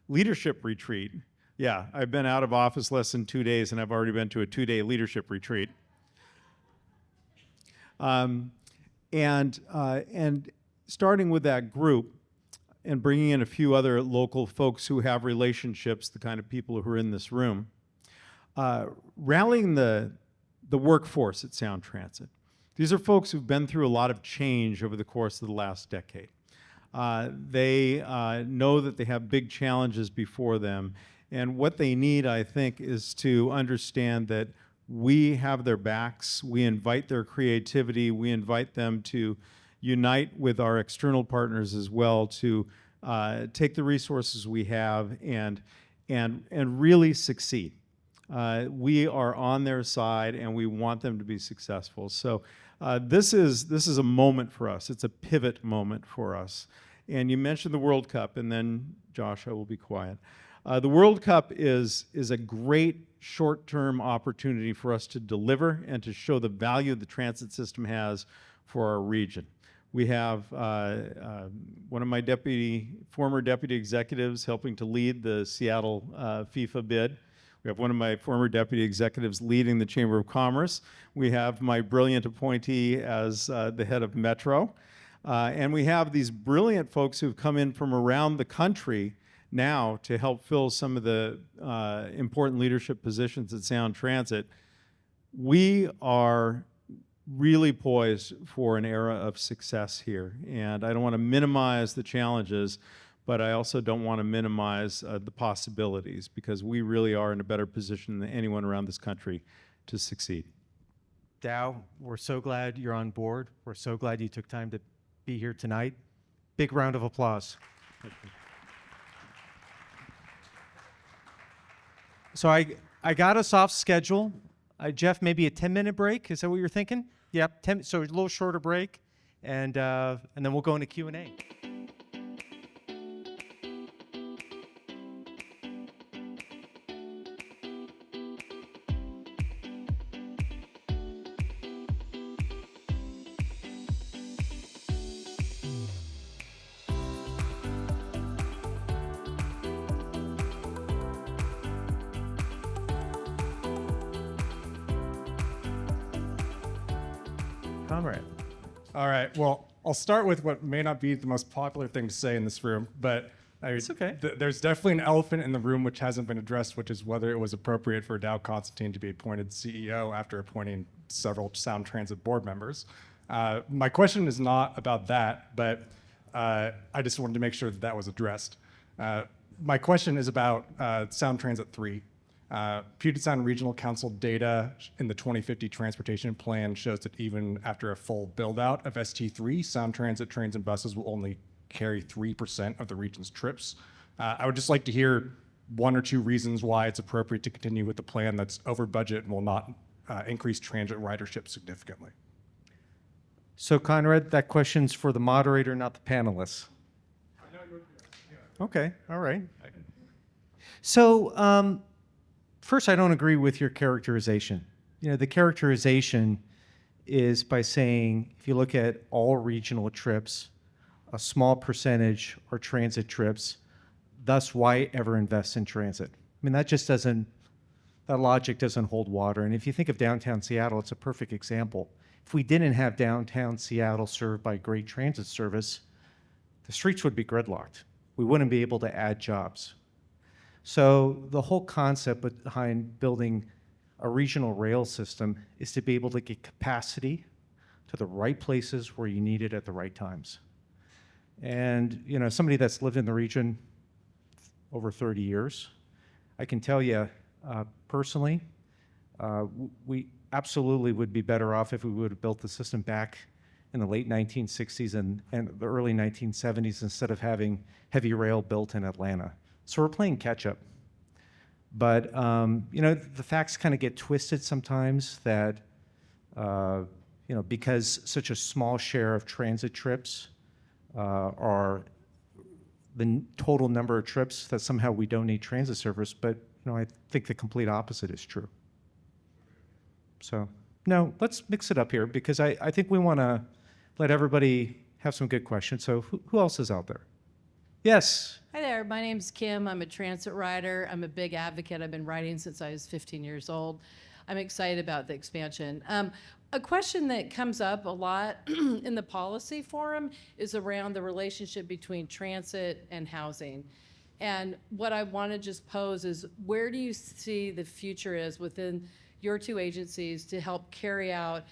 leadership retreat. Yeah, I've been out of office less than 2 days, and I've already been to a 2-day leadership retreat. And starting with that group and bringing in a few other local folks who have relationships, the kind of people who are in this room, rallying the workforce at Sound Transit. These are folks who've been through a lot of change over the course of the last decade. They know that they have big challenges before them. And what they need, I think, is to understand that we have their backs. We invite their creativity. We invite them to unite with our external partners as well to take the resources we have and really succeed. We are on their side, and we want them to be successful. So this is a moment for us. It's a pivot moment for us. And you mentioned the World Cup, and then, Josh, I will be quiet. The World Cup is a great short-term opportunity for us to deliver and to show the value the transit system has for our region. We have one of my former deputy executives helping to lead the Seattle FIFA bid. We have one of my former deputy executives leading the Chamber of Commerce. We have my brilliant appointee as the head of Metro. And we have these brilliant folks who've come in from around the country now to help fill some of the important leadership positions at Sound Transit. We are really poised for an era of success here. And I don't want to minimize the challenges, but I also don't want to minimize the possibilities, because we really are in a better position than anyone around this country to succeed. Dow, we're so glad you're on board. We're so glad you took time to be here tonight. Big round of applause. So I got us off schedule. Jeff, maybe a 10-minute break? Is that what you're thinking? Yep, so a little shorter break, and then we'll go into Q&A. Comrade. All right. Well, I'll start with what may not be the most popular thing to say in this room, but It's okay. There's definitely an elephant in the room which hasn't been addressed, which is whether it was appropriate for Dow Constantine to be appointed CEO after appointing several Sound Transit board members. My question is not about that, but I just wanted to make sure that that was addressed. My question is about Sound Transit 3. Puget Sound Regional Council data in the 2050 transportation plan shows that even after a full build-out of ST3, Sound Transit trains and buses will only carry 3% of the region's trips. I would just like to hear one or two reasons why it's appropriate to continue with the plan that's over budget and will not increase transit ridership significantly. So, Conrad, that question's for the moderator, not the panelists. Okay, all right. So, first, I don't agree with your characterization. You know, the characterization is by saying, if you look at all regional trips, a small percentage are transit trips, thus why ever invest in transit? I mean, that logic doesn't hold water. And if you think of downtown Seattle, it's a perfect example. If we didn't have downtown Seattle served by great transit service, the streets would be gridlocked. We wouldn't be able to add jobs. So the whole concept behind building a regional rail system is to be able to get capacity to the right places where you need it at the right times. And, you know, somebody that's lived in the region over 30 years, I can tell you personally, we absolutely would be better off if we would have built the system back in the late 1960s and the early 1970s instead of having heavy rail built in Atlanta. So we're playing catch up. But, you know, the facts kind of get twisted sometimes that, you know, because such a small share of transit trips are the total number of trips, that somehow we don't need transit service. But, you know, I think the complete opposite is true. So, no, let's mix it up here because I think we want to let everybody have some good questions. So who else is out there? Yes. Hi there, my name's Kim. I'm a transit rider. I'm a big advocate. I've been riding since I was 15 years old. I'm excited about the expansion. A question that comes up a lot in the policy forum is around the relationship between transit and housing. And what I want to just pose is, where do you see the future is within your two agencies to help carry out,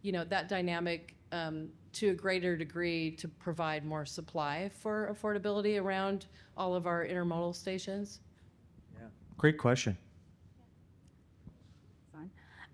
you know, that dynamic to a greater degree to provide more supply for affordability around all of our intermodal stations? Yeah. Great question.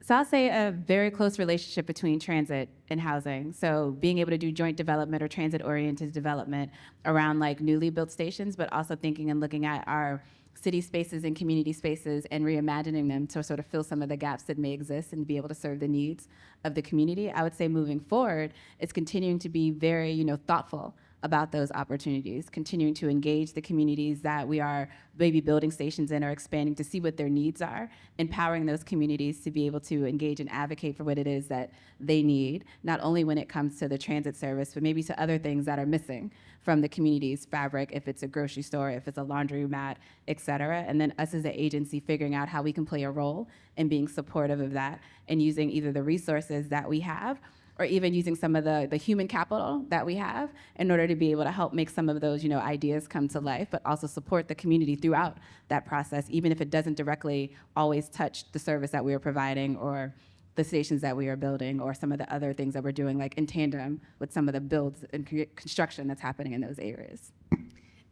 So I'll say a very close relationship between transit and housing. So being able to do joint development or transit-oriented development around like newly built stations, but also thinking and looking at our city spaces and community spaces and reimagining them to sort of fill some of the gaps that may exist and be able to serve the needs of the community. I would say moving forward, it's continuing to be very, thoughtful about those opportunities, continuing to engage the communities that we are maybe building stations in or expanding to see what their needs are, empowering those communities to be able to engage and advocate for what it is that they need, not only when it comes to the transit service, but maybe to other things that are missing from the community's fabric, if it's a grocery store, if it's a laundromat, et cetera. And then us as an agency figuring out how we can play a role in being supportive of that and using either the resources that we have or even using some of the human capital that we have in order to be able to help make some of those ideas come to life, but also support the community throughout that process, even if it doesn't directly always touch the service that we are providing or the stations that we are building or some of the other things that we're doing, like in tandem with some of the builds and construction that's happening in those areas.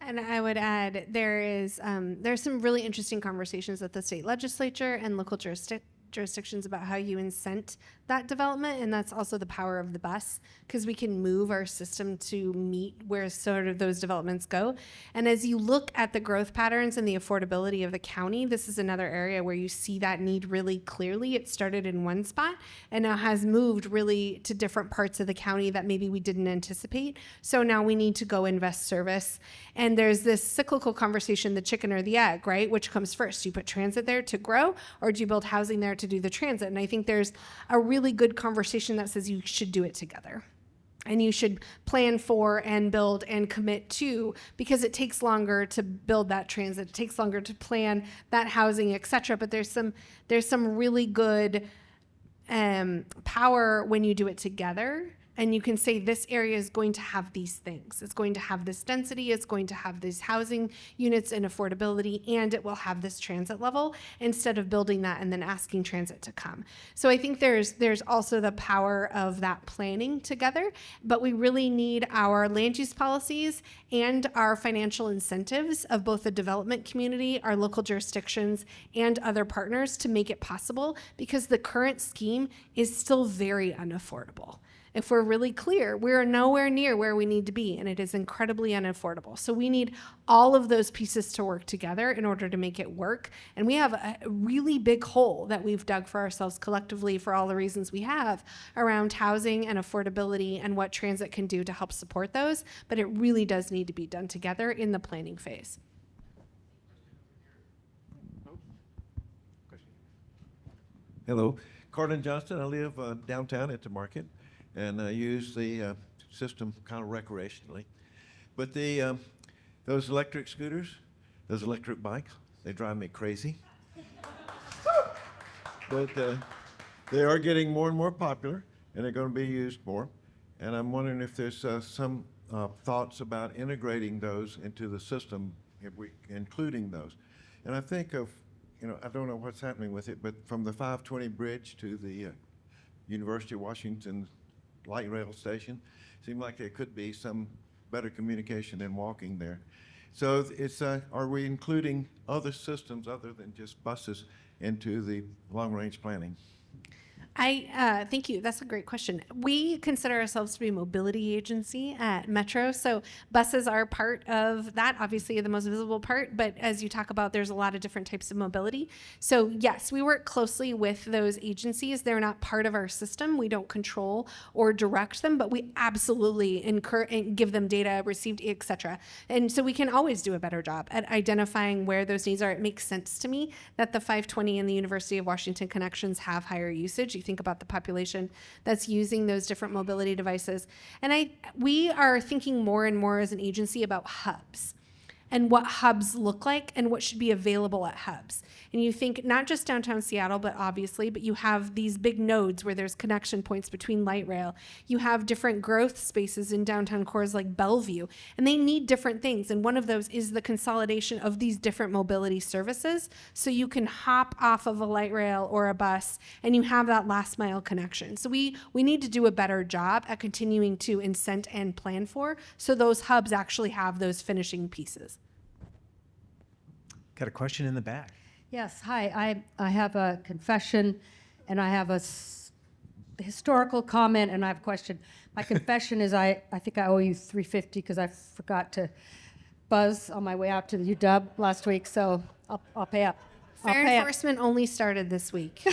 And I would add, there's some really interesting conversations at the state legislature and local jurisdictions about how you incent that development, and that's also the power of the bus, because we can move our system to meet where sort of those developments go. And as you look at the growth patterns and the affordability of the county, this is another area where you see that need really clearly. It started in one spot and now has moved really to different parts of the county that maybe we didn't anticipate. So now we need to go invest service. And there's this cyclical conversation, the chicken or the egg, right? Which comes first? Do you put transit there to grow, or do you build housing there to do the transit? And I think there's a really good conversation that says you should do it together. And you should plan for and build and commit to, because it takes longer to build that transit. It takes longer to plan that housing, et cetera. But there's some really good power when you do it together. And you can say this area is going to have these things. It's going to have this density. It's going to have these housing units and affordability, and it will have this transit level, instead of building that and then asking transit to come. So I think there's also the power of that planning together, but we really need our land use policies and our financial incentives of both the development community, our local jurisdictions, and other partners to make it possible, because the current scheme is still very unaffordable. If we're really clear, we're nowhere near where we need to be, and it is incredibly unaffordable. So we need all of those pieces to work together in order to make it work. And we have a really big hole that we've dug for ourselves collectively for all the reasons we have around housing and affordability and what transit can do to help support those. But it really does need to be done together in the planning phase. Hello, Cardin Johnston. I live downtown at the market, and I use the system kind of recreationally. But those electric scooters, those electric bikes, they drive me crazy. But they are getting more and more popular, and they're going to be used more. And I'm wondering if there's some thoughts about integrating those into the system, including those. And I think of, I don't know what's happening with it, but from the 520 bridge to the University of Washington light rail station, seemed like there could be some better communication than walking there. So it's, are we including other systems other than just buses into the long-range planning? Thank you. That's a great question. We consider ourselves to be a mobility agency at Metro. So buses are part of that, obviously the most visible part. But as you talk about, there's a lot of different types of mobility. So yes, we work closely with those agencies. They're not part of our system. We don't control or direct them, but we absolutely encourage and give them data, received, et cetera. And so we can always do a better job at identifying where those needs are. It makes sense to me that the 520 and the University of Washington connections have higher usage. You think about the population that's using those different mobility devices. And we are thinking more and more as an agency about hubs and what hubs look like and what should be available at hubs. And you think not just downtown Seattle, but you have these big nodes where there's connection points between light rail. You have different growth spaces in downtown cores like Bellevue, and they need different things. And one of those is the consolidation of these different mobility services, so you can hop off of a light rail or a bus and you have that last mile connection. So we need to do a better job at continuing to incent and plan for, so those hubs actually have those finishing pieces. Got a question in the back. Yes, hi. I have a confession. and I have a historical comment, and I have a question. My confession is I think I owe you $350 because I forgot to buzz on my way out to the UW last week, so I'll pay up. Fair enforcement only started this week.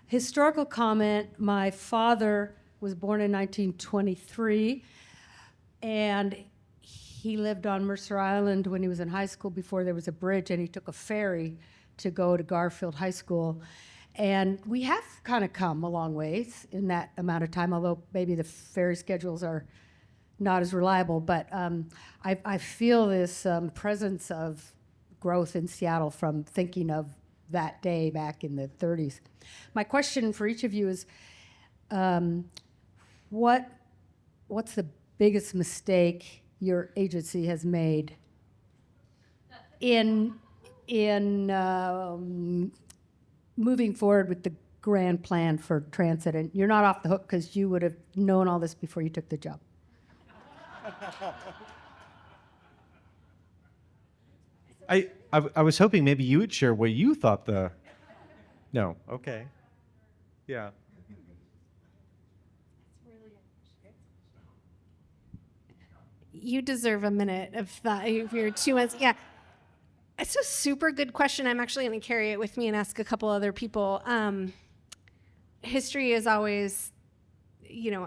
Historical comment, my father was born in 1923, and he lived on Mercer Island when he was in high school before there was a bridge, and he took a ferry to go to Garfield High School. And we have kind of come a long ways in that amount of time, although maybe the ferry schedules are not as reliable. But I feel this presence of growth in Seattle from thinking of that day back in the 30s. My question for each of you is, what's the biggest mistake your agency has made in moving forward with the grand plan for transit? And you're not off the hook because you would have known all this before you took the job. I was hoping maybe you would share what you thought the... No, okay. Yeah. You deserve a minute of that. If you're 2 months, yeah. It's a super good question. I'm actually going to carry it with me and ask a couple other people. History is always,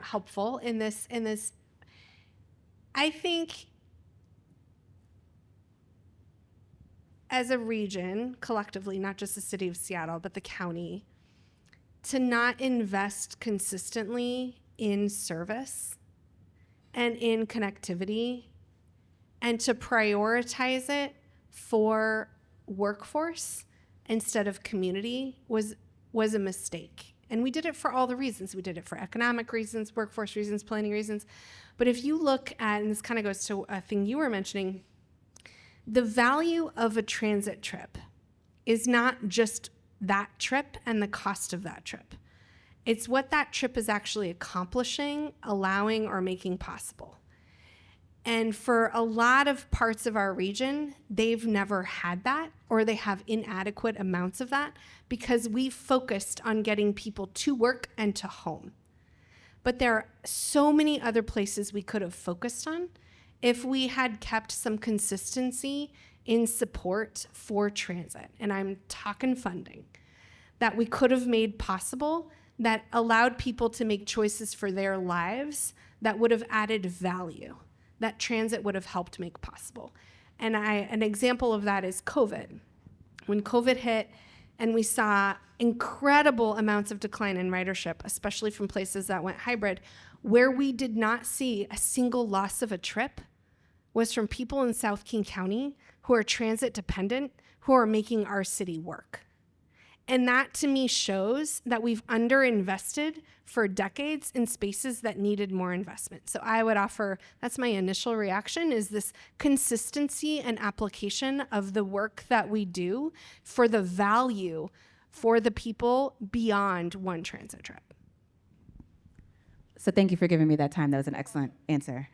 helpful in this. I think as a region, collectively, not just the city of Seattle, but the county, to not invest consistently in service and in connectivity, and to prioritize it for workforce instead of community was a mistake. And we did it for all the reasons. We did it for economic reasons, workforce reasons, planning reasons. But if you look at, and this kind of goes to a thing you were mentioning, the value of a transit trip is not just that trip and the cost of that trip. It's what that trip is actually accomplishing, allowing, or making possible. And for a lot of parts of our region, they've never had that, or they have inadequate amounts of that because we focused on getting people to work and to home. But there are so many other places we could have focused on if we had kept some consistency in support for transit. And I'm talking funding that we could have made possible that allowed people to make choices for their lives that would have added value, that transit would have helped make possible. And an example of that is COVID. When COVID hit and we saw incredible amounts of decline in ridership, especially from places that went hybrid, where we did not see a single loss of a trip was from people in South King County who are transit dependent, who are making our city work. And that to me shows that we've underinvested for decades in spaces that needed more investment. So I would offer, that's my initial reaction, is this consistency and application of the work that we do for the value for the people beyond one transit trip. So thank you for giving me that time. That was an excellent answer.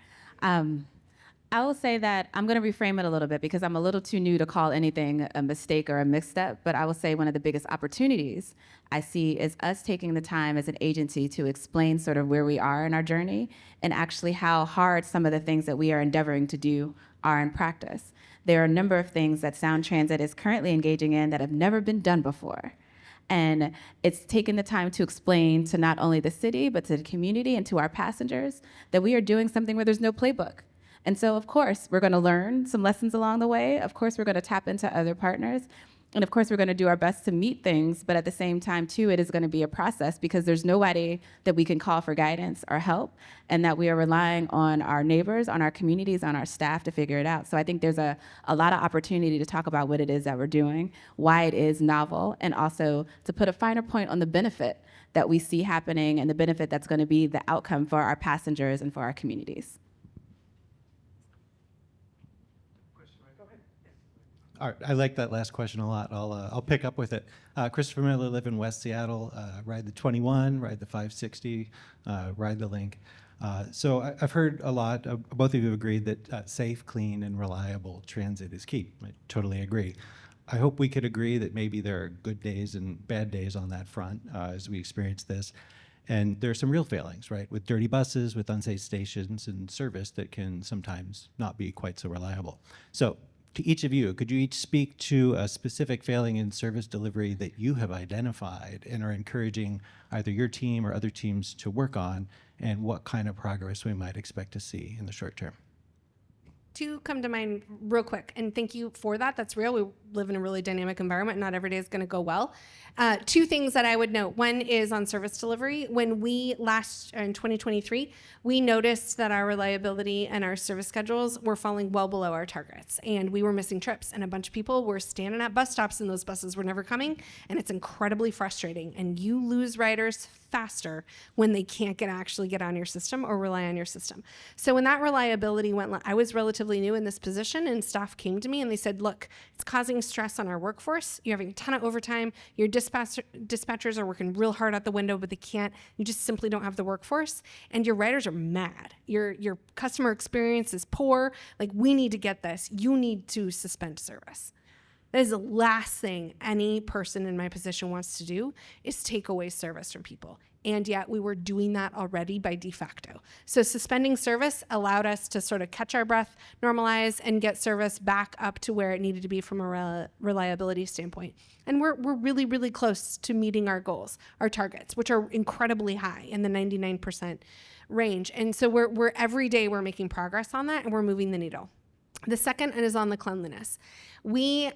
I will say that I'm going to reframe it a little bit because I'm a little too new to call anything a mistake or a misstep, but I will say one of the biggest opportunities I see is us taking the time as an agency to explain sort of where we are in our journey and actually how hard some of the things that we are endeavoring to do are in practice. There are a number of things that Sound Transit is currently engaging in that have never been done before. And it's taken the time to explain to not only the city, but to the community and to our passengers that we are doing something where there's no playbook. And so, of course, we're going to learn some lessons along the way. Of course, we're going to tap into other partners. And of course, we're going to do our best to meet things. But at the same time, too, it is going to be a process because there's nobody that we can call for guidance or help, and that we are relying on our neighbors, on our communities, on our staff to figure it out. So I think there's a lot of opportunity to talk about what it is that we're doing, why it is novel, and also to put a finer point on the benefit that we see happening and the benefit that's going to be the outcome for our passengers and for our communities. All right, I like that last question a lot. I'll pick up with it. Christopher Miller, live in West Seattle, ride the 21, ride the 560, ride the Link. So I've heard a lot, both of you agreed that safe, clean, and reliable transit is key. I totally agree. I hope we could agree that maybe there are good days and bad days on that front as we experience this. And there are some real failings, right? With dirty buses, with unsafe stations and service that can sometimes not be quite so reliable. So to each of you, could you each speak to a specific failing in service delivery that you have identified and are encouraging either your team or other teams to work on, and what kind of progress we might expect to see in the short term? Two come to mind real quick, and thank you for that. That's real. We live in a really dynamic environment. Not every day is going to go well. Two things that I would note. One is on service delivery. When we in 2023, we noticed that our reliability and our service schedules were falling well below our targets, and we were missing trips, and a bunch of people were standing at bus stops, and those buses were never coming, and it's incredibly frustrating, and you lose riders faster when they can't actually get on your system or rely on your system. So when that reliability went, I was relatively new in this position, and staff came to me and they said, look, it's causing stress on our workforce. You're having a ton of overtime. Your dispatchers are working real hard out the window, but they can't. You just simply don't have the workforce, and your riders are mad. Your customer experience is poor. Like, we need to get this. You need to suspend service. That is the last thing any person in my position wants to do, is take away service from people. And yet we were doing that already by de facto. So suspending service allowed us to sort of catch our breath, normalize, and get service back up to where it needed to be from a reliability standpoint. And we're really, really close to meeting our goals, our targets, which are incredibly high in the 99% range. And so we're every day we're making progress on that, and we're moving the needle. The second is on the cleanliness. We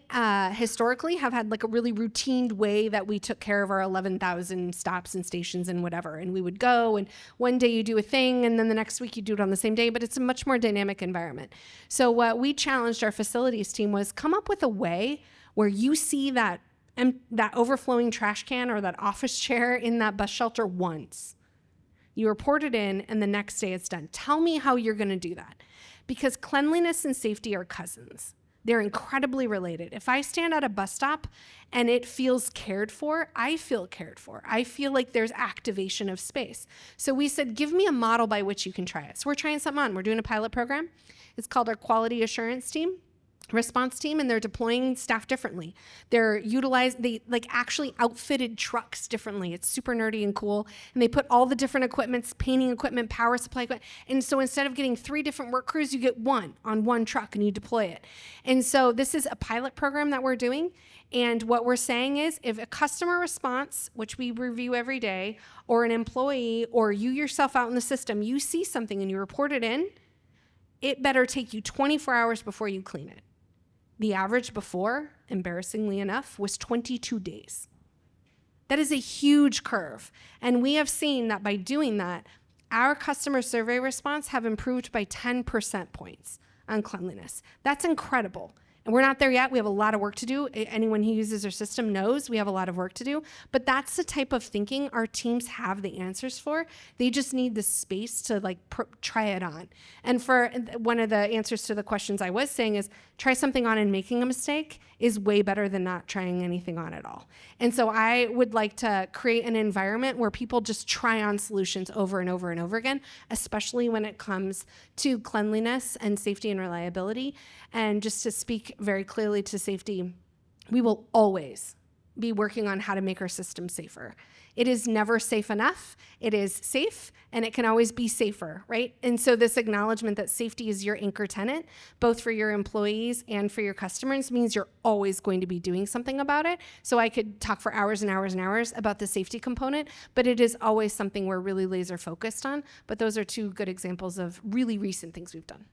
historically have had like a really routine way that we took care of our 11,000 stops and stations and whatever. And we would go, and one day you do a thing, and then the next week you do it on the same day, but it's a much more dynamic environment. So what we challenged our facilities team was come up with a way where you see that overflowing trash can or that office chair in that bus shelter once. You report it in, and the next day it's done. Tell me how you're going to do that. Because cleanliness and safety are cousins. They're incredibly related. If I stand at a bus stop and it feels cared for, I feel cared for. I feel like there's activation of space. So we said, give me a model by which you can try it. So we're trying something on. We're doing a pilot program. It's called our quality assurance team. Response team, and they're deploying staff differently. They like actually outfitted trucks differently. It's super nerdy and cool. And they put all the different equipments, painting equipment, power supply equipment. And so instead of getting 3 different work crews, you get one on one truck and you deploy it. And so this is a pilot program that we're doing. And what we're saying is, if a customer response, which we review every day, or an employee, or you yourself out in the system, you see something and you report it in, it better take you 24 hours before you clean it. The average before, embarrassingly enough, was 22 days. That is a huge curve. And we have seen that by doing that, our customer survey response have improved by 10% points on cleanliness. That's incredible. And we're not there yet. We have a lot of work to do. Anyone who uses our system knows we have a lot of work to do. But that's the type of thinking our teams have the answers for. They just need the space to try it on. And for one of the answers to the questions I was saying is, try something on and making a mistake is way better than not trying anything on at all. And so I would like to create an environment where people just try on solutions over and over and over again, especially when it comes to cleanliness and safety and reliability. And just to speak very clearly to safety, we will always be working on how to make our system safer. It is never safe enough. It is safe, and it can always be safer, right? And so this acknowledgement that safety is your anchor tenant, both for your employees and for your customers, means you're always going to be doing something about it. So I could talk for hours and hours and hours about the safety component, but it is always something we're really laser focused on. But those are 2 good examples of really recent things we've done.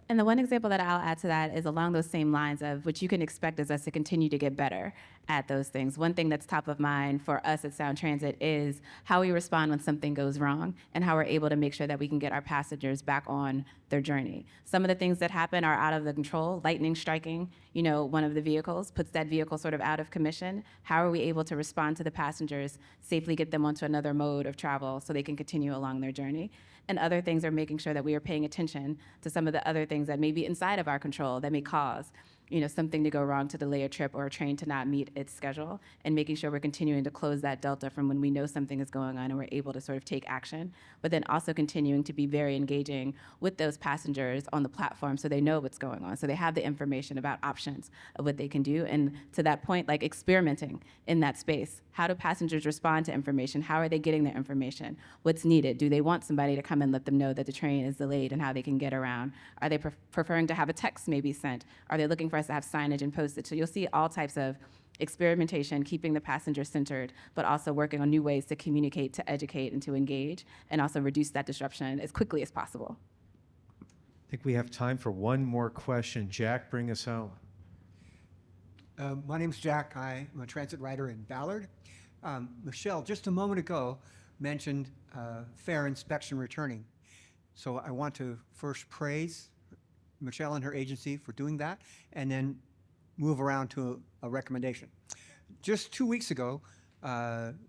And the one example that I'll add to that is along those same lines of what you can expect is us to continue to get better at those things. One thing that's top of mind for us at Sound Transit is how we respond when something goes wrong and how we're able to make sure that we can get our passengers back on their journey. Some of the things that happen are out of the control. Lightning striking, one of the vehicles, puts that vehicle sort of out of commission. How are we able to respond to the passengers, safely get them onto another mode of travel so they can continue along their journey? And other things are making sure that we are paying attention to some of the other things that may be inside of our control that may cause something to go wrong to delay a trip or a train to not meet its schedule, and making sure we're continuing to close that delta from when we know something is going on and we're able to sort of take action, but then also continuing to be very engaging with those passengers on the platform so they know what's going on, so they have the information about options of what they can do. And to that point, like experimenting in that space. How do passengers respond to information? How are they getting their information? What's needed? Do they want somebody to come and let them know that the train is delayed and how they can get around? Are they preferring to have a text maybe sent? Are they looking for us to have signage and posted? So you'll see all types of experimentation, keeping the passenger centered, but also working on new ways to communicate, to educate, and to engage, and also reduce that disruption as quickly as possible. I think we have time for one more question. Jack, bring us home. My name's Jack. I'm a transit rider in Ballard. Michelle, just a moment ago, mentioned fare inspection returning. So I want to first praise Michelle and her agency for doing that, and then move around to a recommendation. Just 2 weeks ago,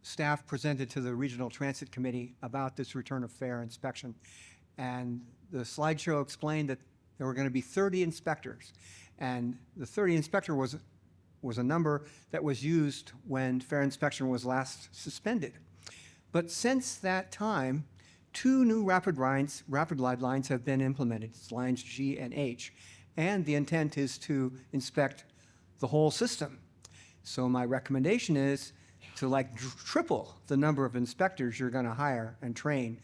staff presented to the Regional Transit Committee about this return of fare inspection, and the slideshow explained that there were going to be 30 inspectors, and the 30 inspector was a number that was used when fare inspection was last suspended. But since that time, 2 new rapid ride lines have been implemented. It's lines G and H, and the intent is to inspect the whole system. So my recommendation is to triple the number of inspectors you're going to hire and train,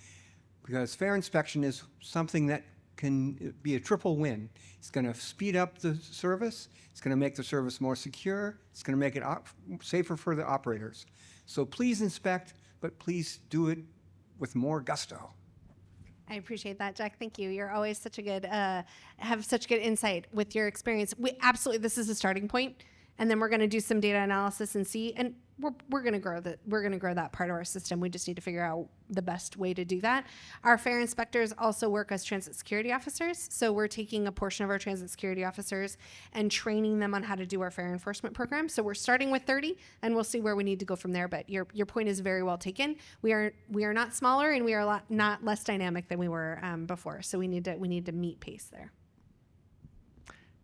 because fare inspection is something that can be a triple win. It's going to speed up the service, it's going to make the service more secure, it's going to make it safer for the operators. So please inspect, but please do it with more gusto. I appreciate that, Jack. Thank you. You're always such a good, have such good insight with your experience. We absolutely, this is a starting point, and then we're going to do some data analysis and see, and we're going to grow that. We're going to grow that part of our system. We just need to figure out the best way to do that. Our fare inspectors also work as transit security officers, so we're taking a portion of our transit security officers and training them on how to do our fare enforcement program. So we're starting with 30, and we'll see where we need to go from there. But your point is very well taken. We are not smaller, and we are not less dynamic than we were before. So we need to meet pace there.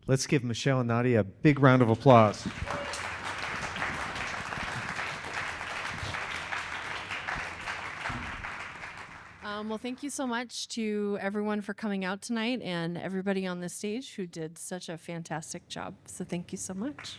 Let's give Michelle and Nadia a big round of applause. Well, thank you so much to everyone for coming out tonight and everybody on the stage who did such a fantastic job. So thank you so much.